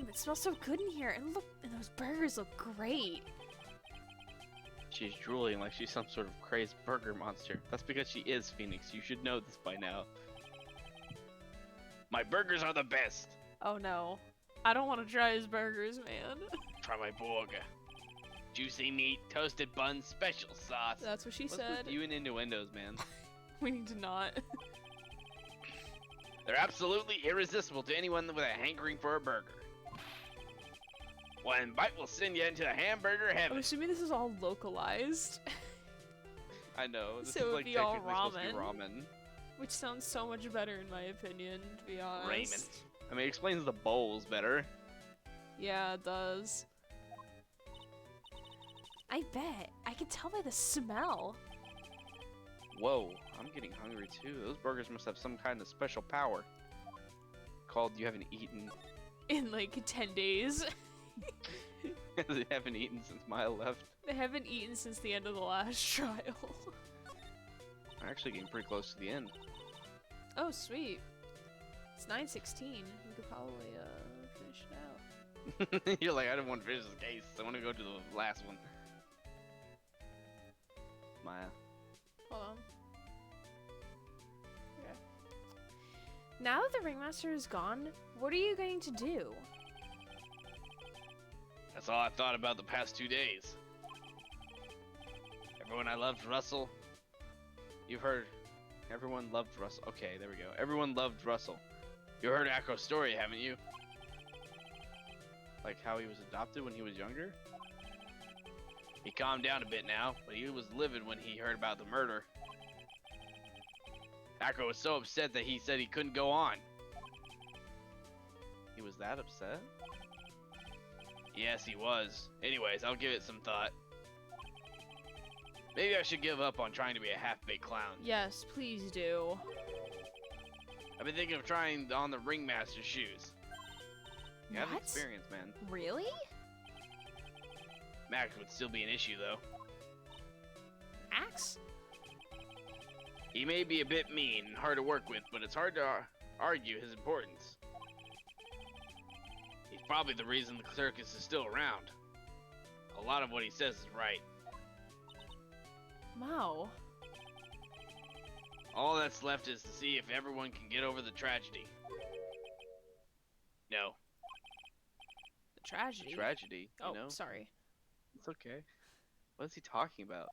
It smells so good in here. And look, and those burgers look great. She's drooling like she's some sort of crazed burger monster. That's because she is Phoenix. You should know this by now. My burgers are the best. Oh no. I don't want to try his burgers, man. Try my burger. Juicy meat, toasted buns, special sauce. That's what she What's said. with you and innuendos, man? We need to not. They're absolutely irresistible to anyone with a hankering for a burger. One bite will send you into hamburger heaven. I'm assuming this is all localized. I know. This So is it would like be all technically supposed to be ramen. ramen. Which sounds so much better in my opinion, to be honest. Ramen. I mean, it explains the bowls better. Yeah, it does. I bet. I can tell by the smell. Whoa, I'm getting hungry too. Those burgers must have some kind of special power. Called you haven't eaten. In like 10 days. They haven't eaten since Maya left. They haven't eaten since the end of the last trial. I'm actually getting pretty close to the end. Oh, sweet. It's 9:16. We could probably finish it out. You're like, I didn't want to finish this case. I want to go to the last one. Maya. Hold on. Okay. Now that the ringmaster is gone, what are you going to do? That's all I've thought about the past 2 days. Everyone I loved Russell. You've heard. Everyone loved Russell. Okay, there we go. Everyone loved Russell. You heard Akko's story, haven't you? Like how he was adopted when he was younger? He calmed down a bit now, but he was livid when he heard about the murder. Akko was so upset that he said he couldn't go on. He was that upset? Yes, he was. Anyways, I'll give it some thought. Maybe I should give up on trying to be a half-baked clown. Yes, please do. I've been thinking of trying on the ringmaster's shoes. You have What? experience, man. Really? Max would still be an issue, though. Axe? He may be a bit mean and hard to work with, but it's hard to argue his importance. He's probably the reason the circus is still around. A lot of what he says is right. Mo. All that's left is to see if everyone can get over the tragedy. No. The tragedy. Tragedy, Oh, you know? sorry. It's okay. What is he talking about?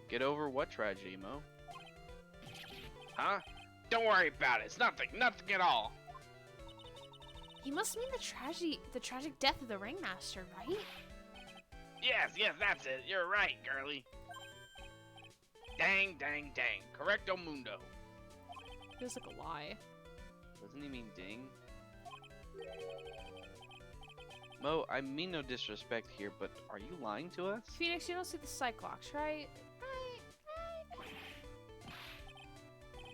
Get over what tragedy, Mo? Huh? Don't worry about it. It's nothing. Nothing at all. He must mean the tragic death of the ringmaster, right? Yes, that's it. You're right, girly. Dang. Correcto mundo. Feels like a lie. Doesn't he mean ding? Mo, I mean no disrespect here, but are you lying to us? Phoenix, you don't see the Cyclops, right?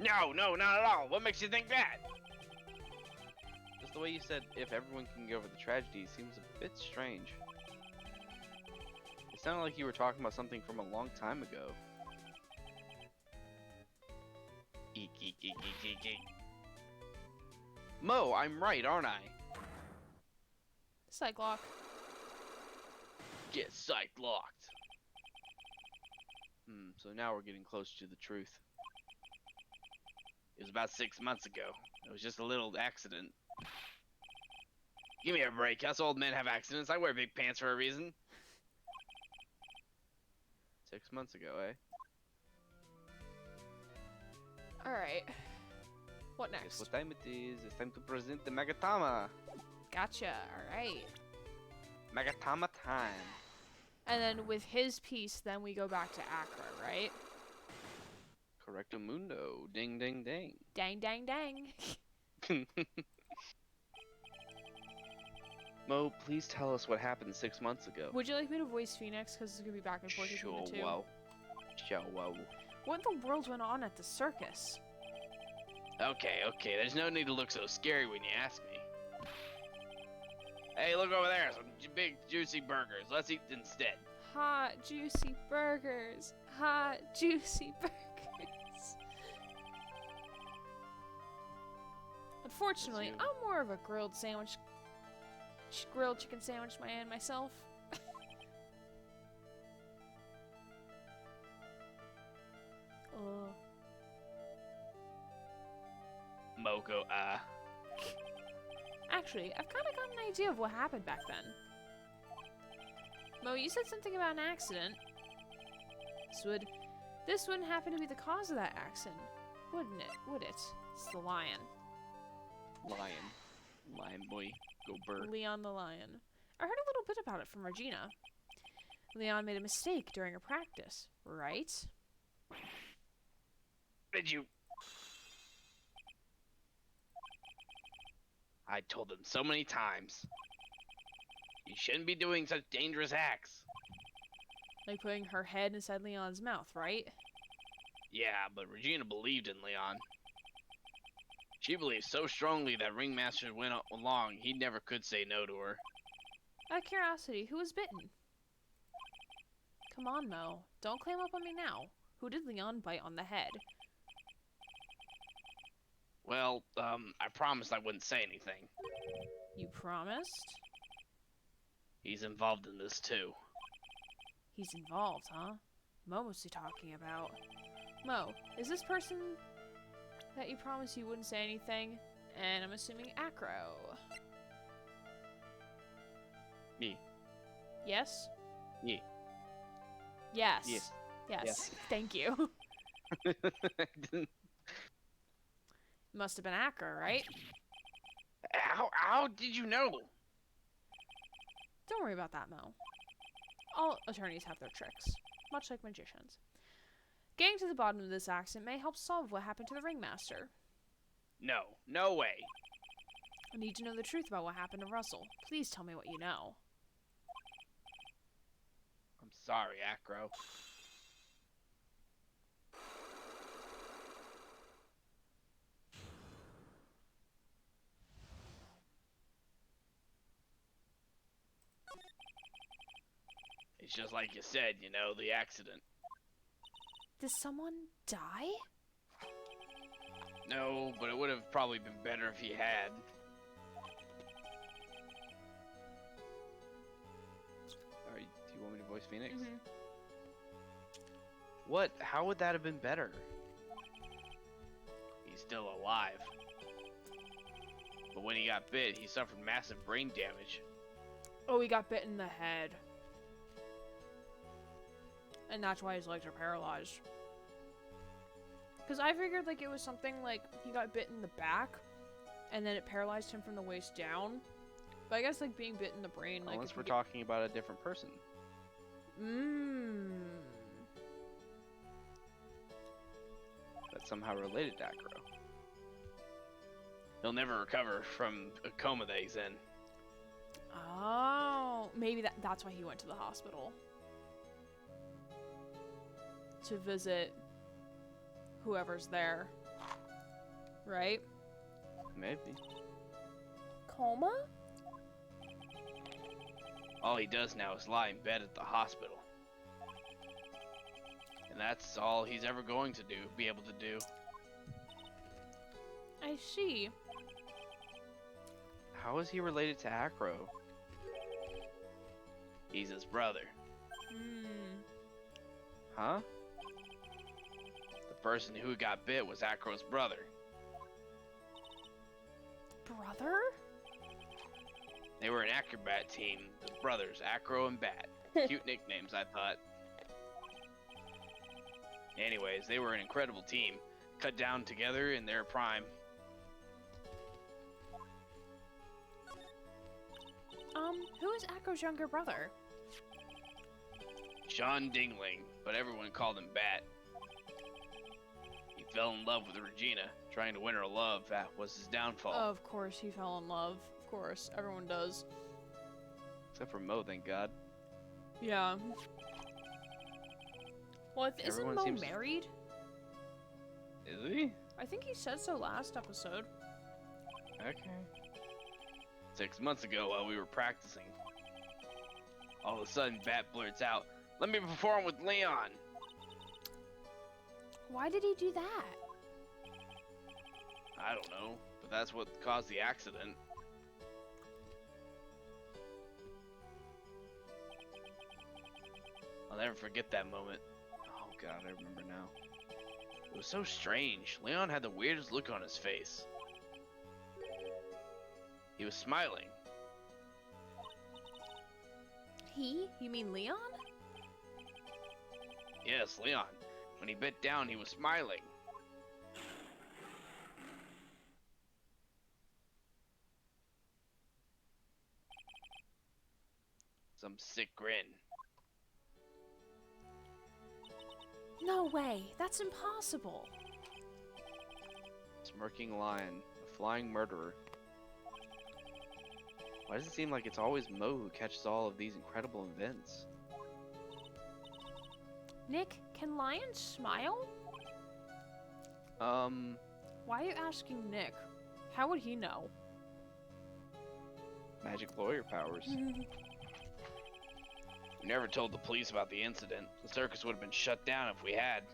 No, not at all. What makes you think that? Just the way you said, if everyone can get over the tragedy, seems a bit strange. It sounded like you were talking about something from a long time ago. Eek. Mo, I'm right, aren't I? Cyclops. Get psych locked. So now we're getting close to the truth. It was about 6 months ago. It was just a little accident. Give me a break. Us old men have accidents. I wear big pants for a reason. 6 months ago, eh? Alright. What Guess next? what time it is? It's time to present the Magatama. Gotcha, alright. Magatama time. And then with his piece, then we go back to Accra, right? Correcto mundo. Ding, ding, ding. Dang. Mo, please tell us what happened 6 months ago. Would you like me to voice Phoenix? Because it's going to be back and forth between the two. Sure, wow. What in the world went on at the circus? Okay. There's no need to look so scary when you ask me. Hey, look over there. Some big, juicy burgers. Let's eat instead. Hot, juicy burgers. Hot, juicy burgers. Unfortunately, That's you. I'm more of a grilled chicken sandwich man myself. Moko, Actually, I've kind of got an idea of what happened back then. Mo, you said something about an accident. This wouldn't happen to be the cause of that accident, wouldn't it? Would it? It's the lion. Lion boy, go bird. Leon the lion. I heard a little bit about it from Regina. Leon made a mistake during a practice, right? Did you? I told him so many times. You shouldn't be doing such dangerous acts. Like putting her head inside Leon's mouth, right? Yeah, but Regina believed in Leon. She believed so strongly that Ringmaster went along, he never could say no to her. Out of curiosity, who was bitten? Come on, Mo. Don't clam up on me now. Who did Leon bite on the head? Well, I promised I wouldn't say anything. You promised? He's involved in this too. He's involved, huh? Mo was he talking about? Mo, is this person that you promised you wouldn't say anything? And I'm assuming Acro. Me. Yes? Me. Yes. Yes. Yes. Yes. Thank you. I didn't. Must have been Acro, right? How did you know? Don't worry about that, Mo. All attorneys have their tricks, much like magicians. Getting to the bottom of this accident may help solve what happened to the Ringmaster. No way. I need to know the truth about what happened to Russell. Please tell me what you know. I'm sorry, Acro. It's just like you said, you know, the accident. Did someone die? No, but it would have probably been better if he had. Alright, do you want me to voice Phoenix? Mm-hmm. What? How would that have been better? He's still alive. But when he got bit, he suffered massive brain damage. Oh, he got bit in the head. And that's why his legs are paralyzed. Because I figured like it was something like he got bit in the back and then it paralyzed him from the waist down. But I guess like being bit in the brain, like Unless we're talking about a different person. That's somehow related to Acro. He'll never recover from a coma that he's in. Oh, maybe that's why he went to the hospital. To visit whoever's there. Right? Maybe. Coma? All he does now is lie in bed at the hospital. And that's all he's ever going to be able to do. I see. How is he related to Acro? He's his brother. Huh? The person who got bit was Acro's brother. Brother? They were an acrobat team, the brothers, Acro and Bat. Cute nicknames, I thought. Anyways, they were an incredible team, cut down together in their prime. Who is Acro's younger brother? Sean Dingling, but everyone called him Bat. He fell in love with Regina, trying to win her love. That was his downfall. Of course he fell in love. Of course, everyone does. Except for Mo, thank God. Yeah. Well, isn't Everyone Mo seems- married? Is he? I think he said so last episode. Okay. 6 months ago, while we were practicing, all of a sudden, Bat blurts out, "Let me perform with Leon!" Why did he do that? I don't know, but that's what caused the accident. I'll never forget that moment. Oh God, I remember now. It was so strange. Leon had the weirdest look on his face. He was smiling. He? You mean Leon? Yes, Leon. When he bit down, he was smiling. Some sick grin. No way. That's impossible. Smirking lion. A flying murderer. Why does it seem like it's always Mo who catches all of these incredible events? Nick, can lions smile? Why are you asking Nick? How would he know? Magic lawyer powers. We never told the police about the incident. The circus would have been shut down if we had.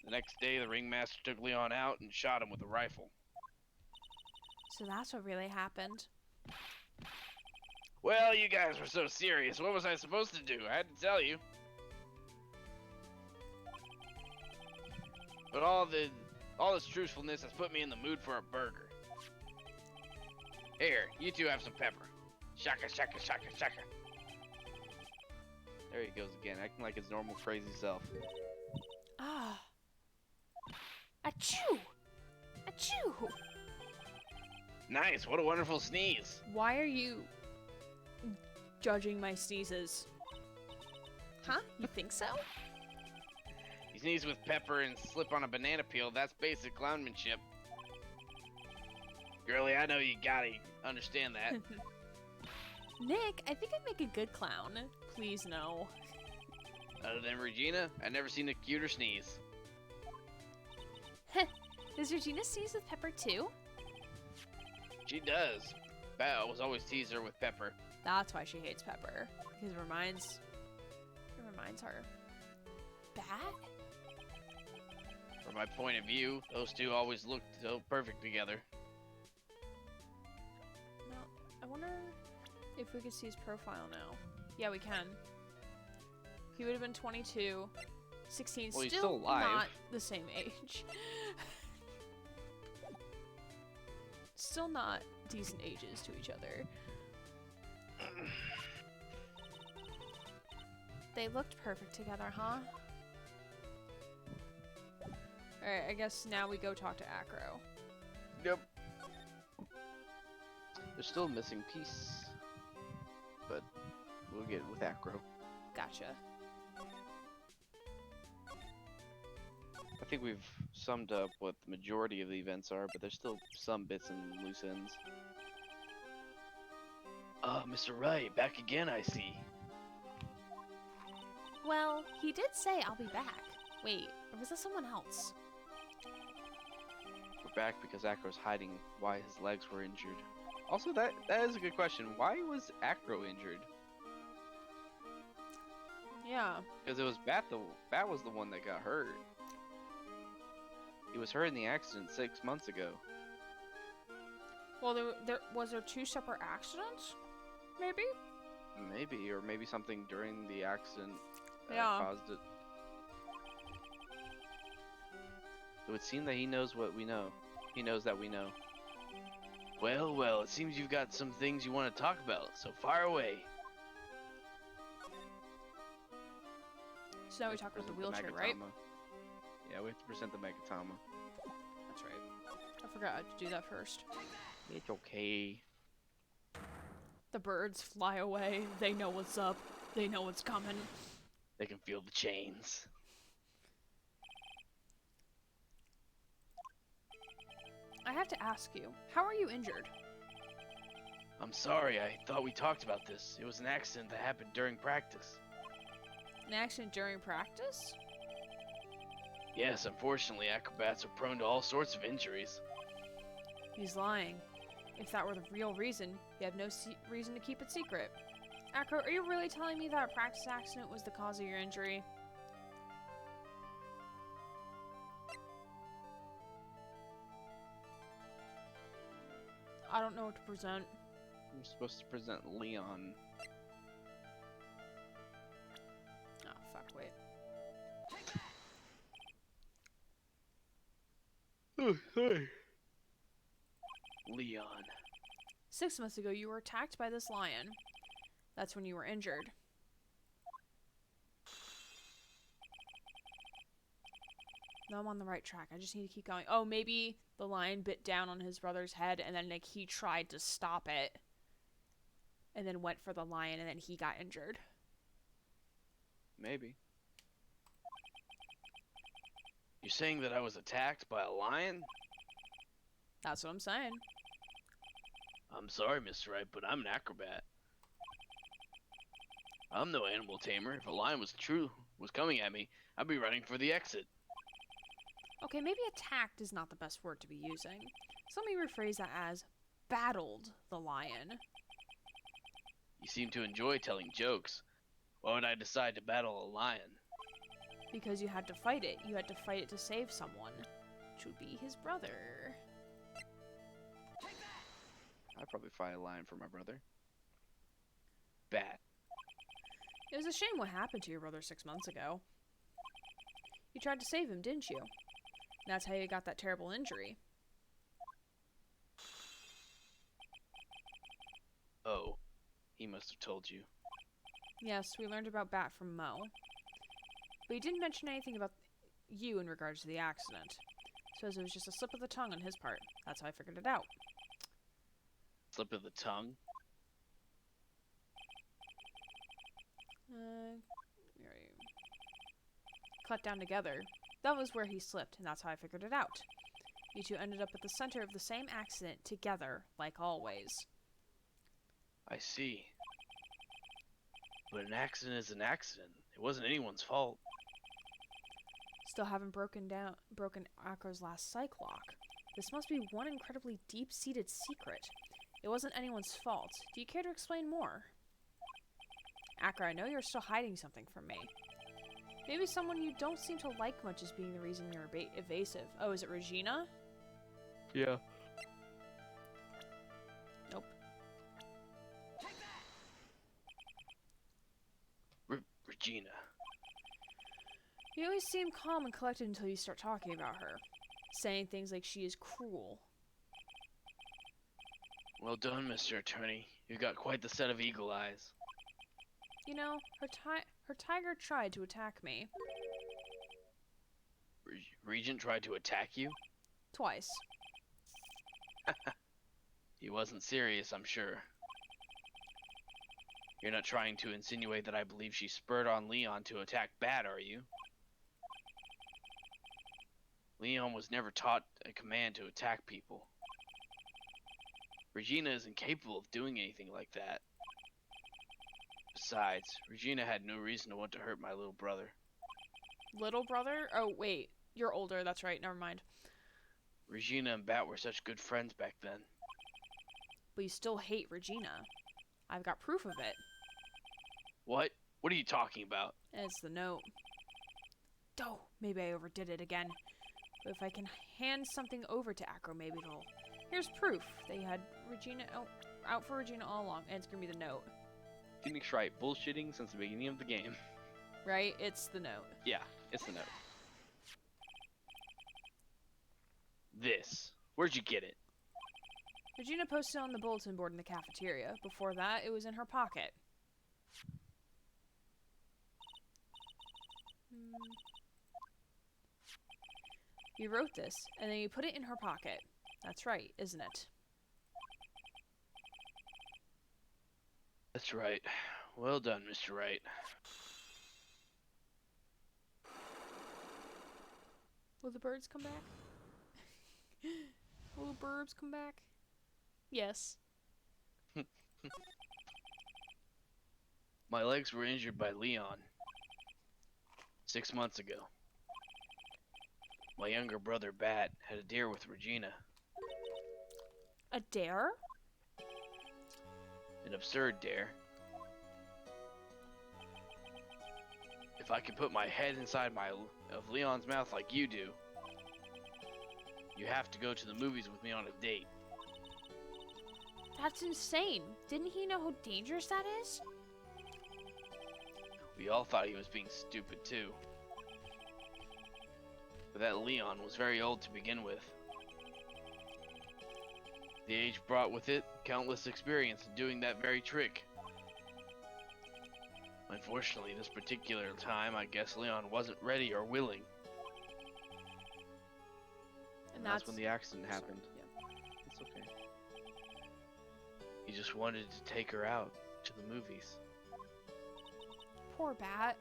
The next day, the ringmaster took Leon out and shot him with a rifle. So that's what really happened. Well, you guys were so serious. What was I supposed to do? I had to tell you. But all this truthfulness has put me in the mood for a burger. Here, you two have some pepper. Shaka, shaka, shaka, shaka. There he goes again, acting like his normal crazy self. Ah. Achoo! Achoo! Nice, what a wonderful sneeze. Why are you judging my sneezes? Huh? You think so? You sneeze with pepper and slip on a banana peel, that's basic clownmanship. Girlie, I know you gotta understand that. Nick, I think I'd make a good clown. Please, no. Other than Regina, I've never seen a cuter sneeze. Does Regina sneeze with pepper too? She does. Bat was always tease her with pepper. That's why she hates pepper. Because it reminds her. Bat? From my point of view, those two always looked so perfect together. No, I wonder if we could see his profile now. Yeah, we can. He would have been 22, 16, well, he's still still alive. Not the same age. Still not decent ages to each other. They looked perfect together, huh? Alright, I guess now we go talk to Acro. Yep. There's still a missing piece, but we'll get it with Acro. Gotcha. I think we've summed up what the majority of the events are, but there's still some bits and loose ends. Mr. Wright, back again, I see. Well, he did say I'll be back. Wait, or was that someone else? We're back because Acro's hiding why his legs were injured. Also, that is a good question. Why was Acro injured? Yeah. Because it was Bat was the one that got hurt. He was hurt in the accident 6 months ago. Well, was there two separate accidents? Maybe? Maybe, or maybe something during the accident caused it. It would seem that he knows what we know. He knows that we know. Well, it seems you've got some things you want to talk about, so fire away. So now we talk about the wheelchair, right? Yeah, we have to present the Megatama. That's right. I forgot to do that first. It's okay. The birds fly away. They know what's up. They know what's coming. They can feel the chains. I have to ask you, how are you injured? I'm sorry, I thought we talked about this. It was an accident that happened during practice. An accident during practice? Yes, unfortunately, acrobats are prone to all sorts of injuries. He's lying. If that were the real reason, you have no reason to keep it secret. Acro, are you really telling me that a practice accident was the cause of your injury? I don't know what to present. I'm supposed to present Leon. Oh, fuck, wait. Oh, sorry. Leon. 6 months ago, you were attacked by this lion. That's when you were injured. No, I'm on the right track. I just need to keep going. Oh, maybe the lion bit down on his brother's head, and then, like, he tried to stop it. And then went for the lion, and then he got injured. Maybe. You're saying that I was attacked by a lion? That's what I'm saying. I'm sorry, Mr. Wright, but I'm an acrobat. I'm no animal tamer. If a lion was coming at me, I'd be running for the exit. Okay, maybe attacked is not the best word to be using. So let me rephrase that as battled the lion. You seem to enjoy telling jokes. Why would I decide to battle a lion? Because you had to fight it. You had to fight it to save someone, which would be his brother. I'd probably fight a lion for my brother. Bat. It was a shame what happened to your brother 6 months ago. You tried to save him, didn't you? That's how you got that terrible injury. Oh, he must have told you. Yes, we learned about Bat from Mo. But he didn't mention anything about you in regards to the accident. Suppose it was just a slip of the tongue on his part. That's how I figured it out. Slip of the tongue? Cut down together. That was where he slipped, and that's how I figured it out. You two ended up at the center of the same accident together, like always. I see. But an accident is an accident. It wasn't anyone's fault. Still haven't broken Akro's last psych lock. This must be one incredibly deep-seated secret. It wasn't anyone's fault. Do you care to explain more? Akra, I know you're still hiding something from me. Maybe someone you don't seem to like much is being the reason you're evasive. Oh, is it Regina? Yeah. Nope. Regina. You always seem calm and collected until you start talking about her. Saying things like she is cruel. Well done, Mr. Attorney. You've got quite the set of eagle eyes. You know, her tiger tried to attack me. Regent tried to attack you? Twice. He wasn't serious, I'm sure. You're not trying to insinuate that I believe she spurred on Leon to attack Bat, are you? Leon was never taught a command to attack people. Regina is incapable of doing anything like that. Besides, Regina had no reason to want to hurt my little brother. Little brother? Oh, wait. You're older, that's right, never mind. Regina and Bat were such good friends back then. But you still hate Regina. I've got proof of it. What? What are you talking about? And it's the note. Oh, maybe I overdid it again. But if I can hand something over to Akro, maybe it'll... Here's proof. They had Regina out for Regina all along, and it's gonna be the note. Phoenix Wright bullshitting since the beginning of the game. Right? It's the note. Yeah, it's the note. This. Where'd you get it? Regina posted on the bulletin board in the cafeteria. Before that, it was in her pocket. You wrote this, and then you put it in her pocket. That's right, isn't it? That's right. Well done, Mr. Wright. Will the birds come back? Will the burbs come back? Yes. My legs were injured by Leon 6 months ago. My younger brother, Bat, had a dare with Regina. A dare? An absurd dare. If I could put my head inside of Leon's mouth like you do, you have to go to the movies with me on a date. That's insane. Didn't he know how dangerous that is? We all thought he was being stupid too. But that Leon was very old to begin with. The age brought with it countless experience in doing that very trick. Unfortunately, this particular time, I guess Leon wasn't ready or willing. And that's when the accident happened. Yeah. It's okay. He just wanted to take her out to the movies. Poor Bat.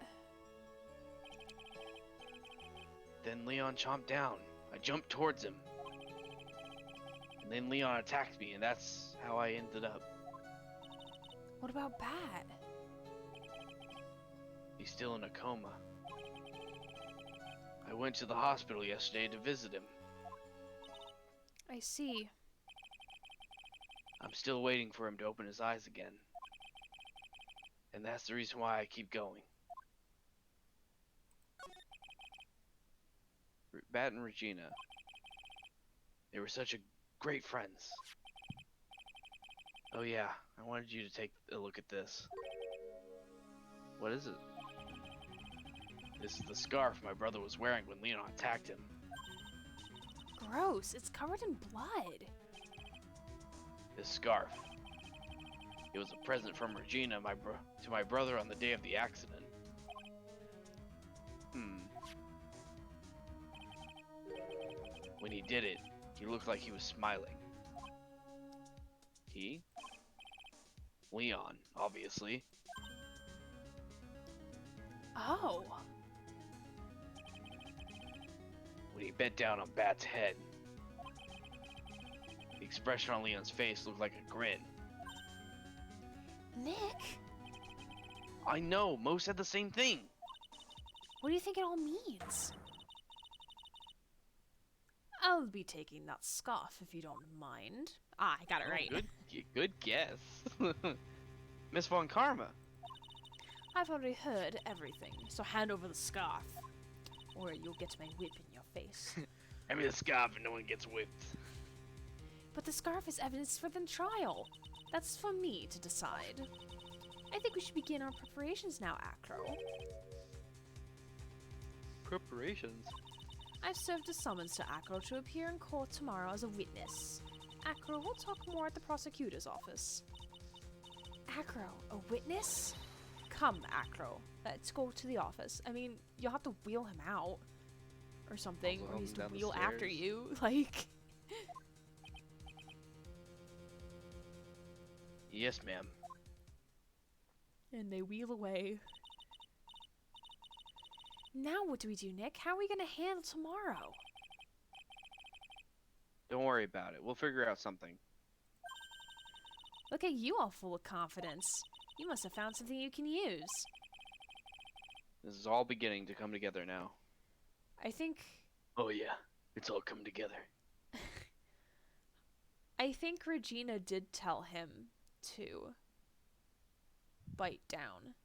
Then Leon chomped down. I jumped towards him. And then Leon attacked me, and that's how I ended up. What about Bat? He's still in a coma. I went to the hospital yesterday to visit him. I see. I'm still waiting for him to open his eyes again. And that's the reason why I keep going. Bat and Regina. They were such great friends. Oh yeah, I wanted you to take a look at this. What is it? This is the scarf my brother was wearing when Leon attacked him. Gross. It's covered in blood. This scarf. It was a present from Regina to my brother on the day of the accident. When he did it, he looked like he was smiling. He? Leon, obviously. Oh. When he bent down on Bat's head, the expression on Leon's face looked like a grin. Nick? I know, Mo said the same thing. What do you think it all means? I'll be taking that scarf if you don't mind. Ah, I got it right. Good guess. Miss Von Karma. I've already heard everything, so hand over the scarf, or you'll get my whip in your face. Hand me the scarf and no one gets whipped. But the scarf is evidence for the trial. That's for me to decide. I think we should begin our preparations now, Acro. Preparations? I've served a summons to Acro to appear in court tomorrow as a witness. Acro, we'll talk more at the prosecutor's office. Acro, a witness? Come, Acro. Let's go to the office. I mean, you'll have to wheel him out. Or something. Or he's to wheel after you. Like... Yes, ma'am. And they wheel away. Now what do we do, Nick? How are we gonna handle tomorrow? Don't worry about it. We'll figure out something. Look at you all full of confidence. You must have found something you can use. This is all beginning to come together now. I think... Oh yeah, it's all come together. I think Regina did tell him to bite down.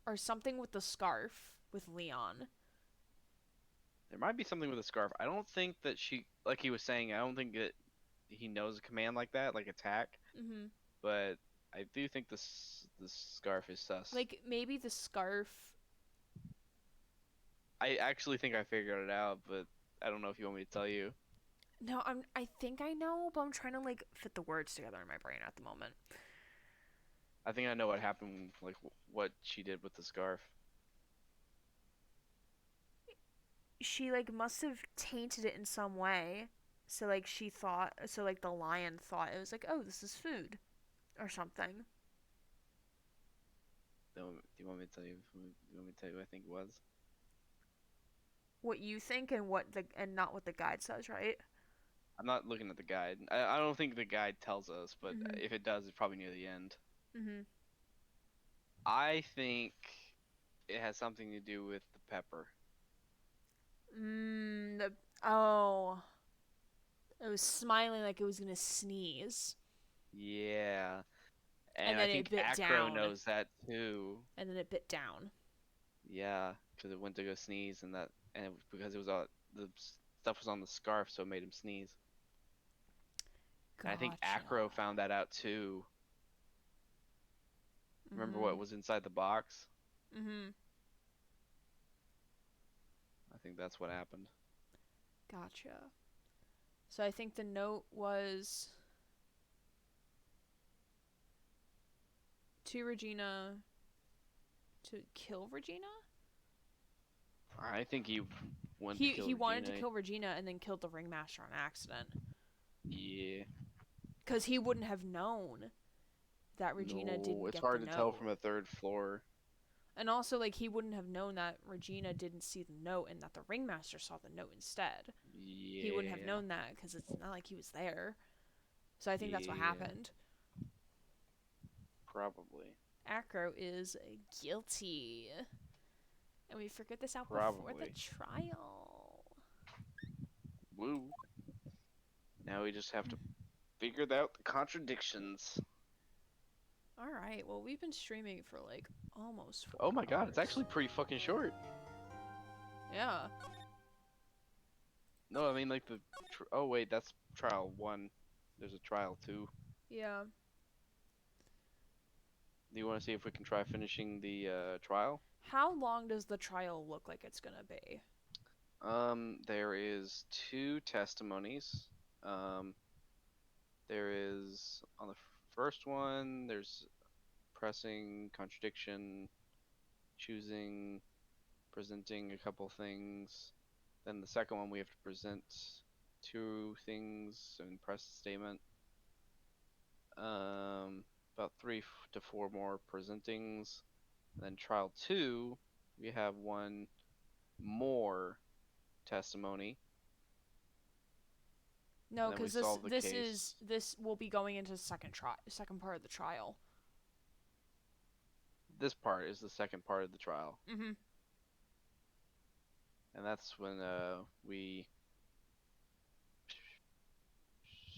Or something with the scarf with Leon. There might be something with a scarf. I don't think that she, like he was saying, I don't think that he knows a command like that, like attack. Mm-hmm. But I do think this scarf is sus. Like, maybe the scarf... I actually think I figured it out, but I don't know if you want me to tell you. No, I think I know, but I'm trying to, like, fit the words together in my brain at the moment. I think I know what happened, like, what she did with the scarf. She, like, must have tainted it in some way. So, like, the lion thought it was like, oh, this is food. Or something. Do you want me to tell you? Do you want me to tell you what I think it was? What you think and not what the guide says, right? I'm not looking at the guide. I don't think the guide tells us, but if it does, it's probably near the end. Mm-hmm. I think it has something to do with the pepper. It was smiling like it was gonna sneeze. Yeah. And I then think it bit Acro down. knows that too. And then it bit down. Yeah, because it went to go sneeze, and because it was the stuff was on the scarf, so it made him sneeze. Gotcha. And I think Acro found that out too. Remember what was inside the box? Mm-hmm. I think that's what happened. Gotcha. So I think the note was to Regina to kill Regina? I think he He wanted to kill Regina and then killed the ringmaster on accident. Yeah. Because he wouldn't have known that Regina didn't get the note. It's hard to tell from a third floor. And also, like, he wouldn't have known that Regina didn't see the note and that the ringmaster saw the note instead. Yeah. He wouldn't have known that because it's not like he was there. So I think that's what happened. Probably. Acro is guilty. And we figured this out before the trial. Woo. Now we just have to figure out the contradictions. Alright, well, we've been streaming for, like, almost 4 Oh my god, hours. it's actually pretty fucking short. Yeah. No, I mean, like, oh wait, that's trial 1. There's a trial 2. Yeah. Do you want to see if we can try finishing the trial? How long does the trial look like it's gonna be? There is 2 testimonies. There is, on the first one, there's pressing, contradiction, choosing, presenting a couple things. Then the second one, we have to present 2 things and press a statement. About 3 to 4 more presentings. And then trial 2, we have 1 more testimony. No, because this will be going into the second part of the trial. This part is the second part of the trial. Mm-hmm. And that's when we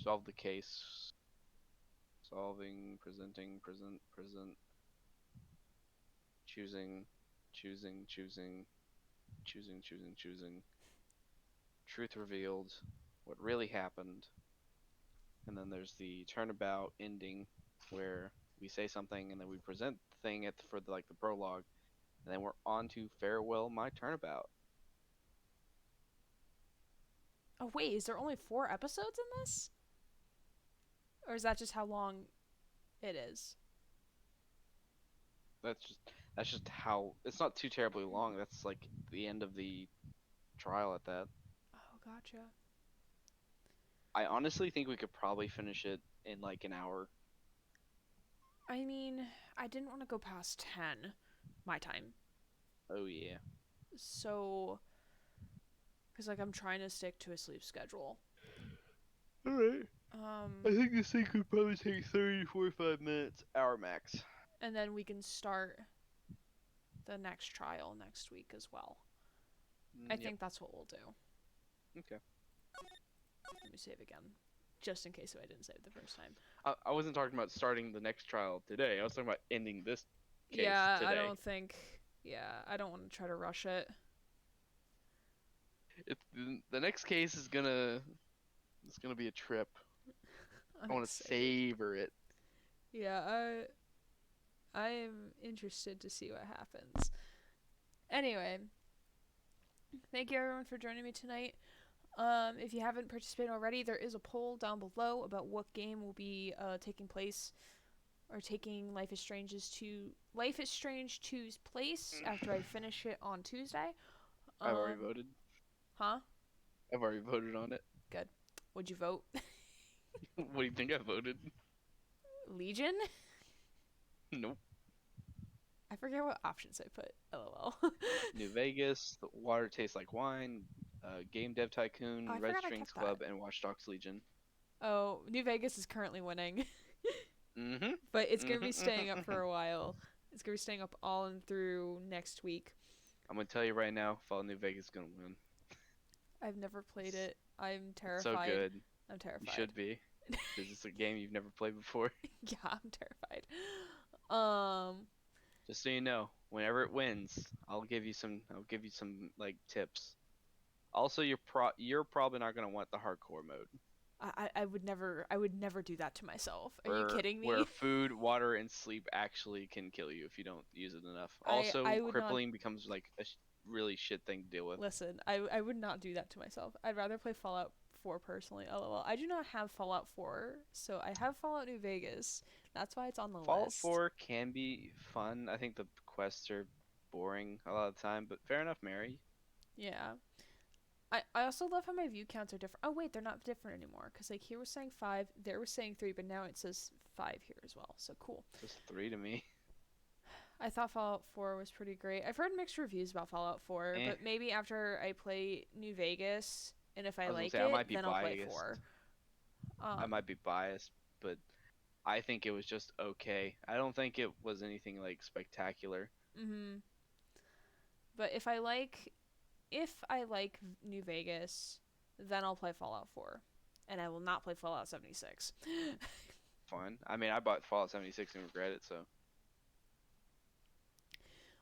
solve the case. Solving, presenting, present, choosing, truth revealed, what really happened, and then there's the turnabout ending where we say something and then we present the thing for the prologue, and then we're on to farewell my turnabout. Oh wait, is there only 4 episodes in this? Or is that just how long it is? That's just how it's not too terribly long. That's like the end of the trial at that. Oh, gotcha. I honestly think we could probably finish it in like an hour. I mean, I didn't want to go past 10 my time. Oh yeah. So, because like I'm trying to stick to a sleep schedule. All right. I think this thing could probably take 30 to 45 minutes, hour max. And then we can start the next trial next week as well. I think that's what we'll do. Okay. Let me save again, just in case I didn't save the first time. I wasn't talking about starting the next trial today. I was talking about ending this case today. I don't think... Yeah, I don't want to try to rush it. The next case is gonna... It's gonna be a trip. I want to savor it. Yeah, I am interested to see what happens. Anyway, thank you everyone for joining me tonight. If you haven't participated already, there is a poll down below about what game will be taking place or taking Life is Strange 2's place after I finish it on Tuesday. I've already voted. Huh? I've already voted on it. Good. Would you vote? What do you think I voted? Legion? Nope. I forget what options I put. LOL. New Vegas, The Water Tastes Like Wine, Game Dev Tycoon, Red Strings Club, and Watch Dogs Legion. Oh, New Vegas is currently winning. Mm-hmm. But it's going to be staying up for a while. It's going to be staying up all and through next week. I'm going to tell you right now, Fall New Vegas is going to win. I've never played it. I'm terrified. So good. I'm terrified. You should be. Because it's a game you've never played before. Yeah, I'm terrified. Just so you know, whenever it wins, I'll give you some like tips. Also, you're probably not going to want the hardcore mode. I would never do that to myself. Are you kidding me? Where food, water, and sleep actually can kill you if you don't use it enough. Also, crippling becomes like a really shit thing to deal with. Listen, I would not do that to myself. I'd rather play Fallout 4 personally. LOL. I do not have Fallout 4, so I have Fallout New Vegas. That's why it's on the list. Fallout 4 can be fun. I think the quests are boring a lot of the time, but fair enough, Mary. Yeah. I also love how my view counts are different. Oh wait, they're not different anymore. Cause like here we're saying 5, there we're saying 3, but now it says 5 here as well. So cool. Just 3 to me. I thought Fallout 4 was pretty great. I've heard mixed reviews about Fallout 4, but maybe after I play New Vegas, and if I like it, then I'll play 4. I might be biased, but I think it was just okay. I don't think it was anything like spectacular. But if I like New Vegas, then I'll play Fallout 4, and I will not play Fallout 76. Fine. I mean, I bought Fallout 76 and regret it, so.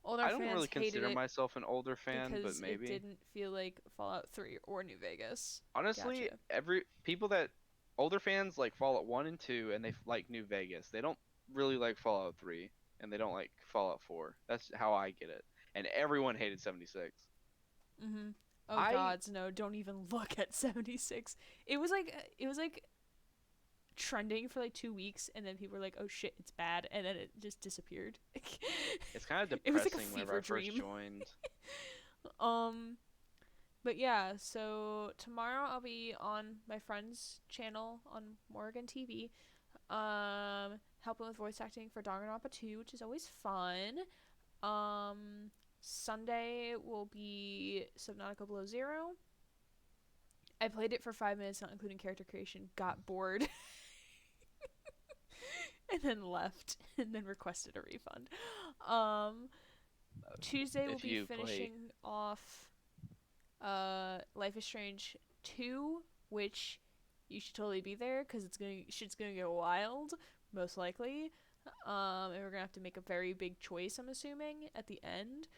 Older I don't fans really consider hated myself an older fan, but because maybe. it didn't feel like Fallout 3 or New Vegas. Honestly, Gotcha. older fans like Fallout 1 and 2, and they like New Vegas. They don't really like Fallout 3, and they don't like Fallout 4. That's how I get it. And everyone hated 76. Oh gods, no! Don't even look at 76. It was like trending for like 2 weeks, and then people were like, "Oh shit, it's bad," and then it just disappeared. It's kind of depressing. It was like a whenever I fever first joined. But yeah, so tomorrow I'll be on my friend's channel on Morgan TV, helping with voice acting for Danganronpa 2, which is always fun. Sunday will be Subnautica Below Zero. I played it for 5 minutes, not including character creation, got bored, and then left, and then requested a refund. Tuesday we'll be finishing off Life is Strange 2, which you should totally be there because shit's gonna go wild, most likely. And we're gonna have to make a very big choice, I'm assuming, at the end.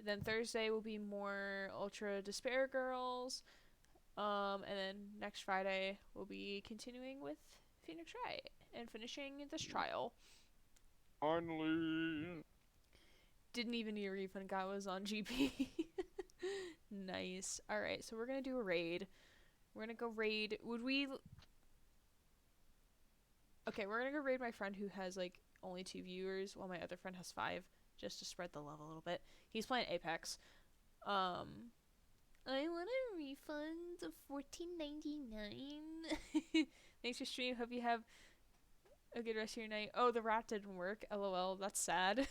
Then Thursday will be more Ultra Despair Girls. And then next Friday we'll be continuing with Phoenix Wright and finishing this trial. Finally. Didn't even need a refund. Guy was on GP. Nice. All right, so we're gonna do a raid. We're gonna go raid. Okay, we're gonna go raid my friend who has like only 2 viewers, while my other friend has 5, just to spread the love a little bit. He's playing Apex. I want a refund of $14.99. Thanks for streaming. Hope you have a good rest of your night. Oh, the rat didn't work. LOL. That's sad.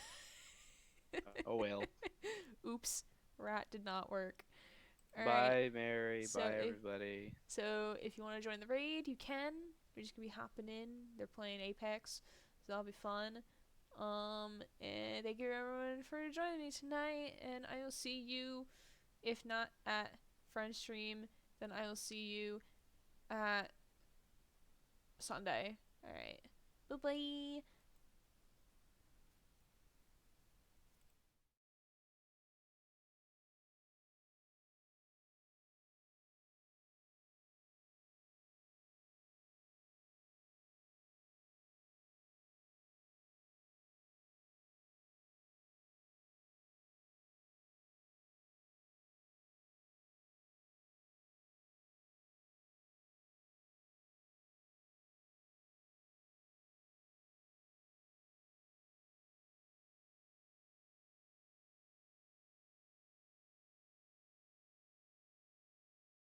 Oh well. Oops. Rat did not work. All Bye, right. Mary. Bye, everybody. So if you want to join the raid, you can. We're just gonna be hopping in. They're playing Apex, so that'll be fun. And thank you everyone for joining me tonight. And I will see you, if not at Friend Stream, then I will see you at Sunday. All right. Bye bye.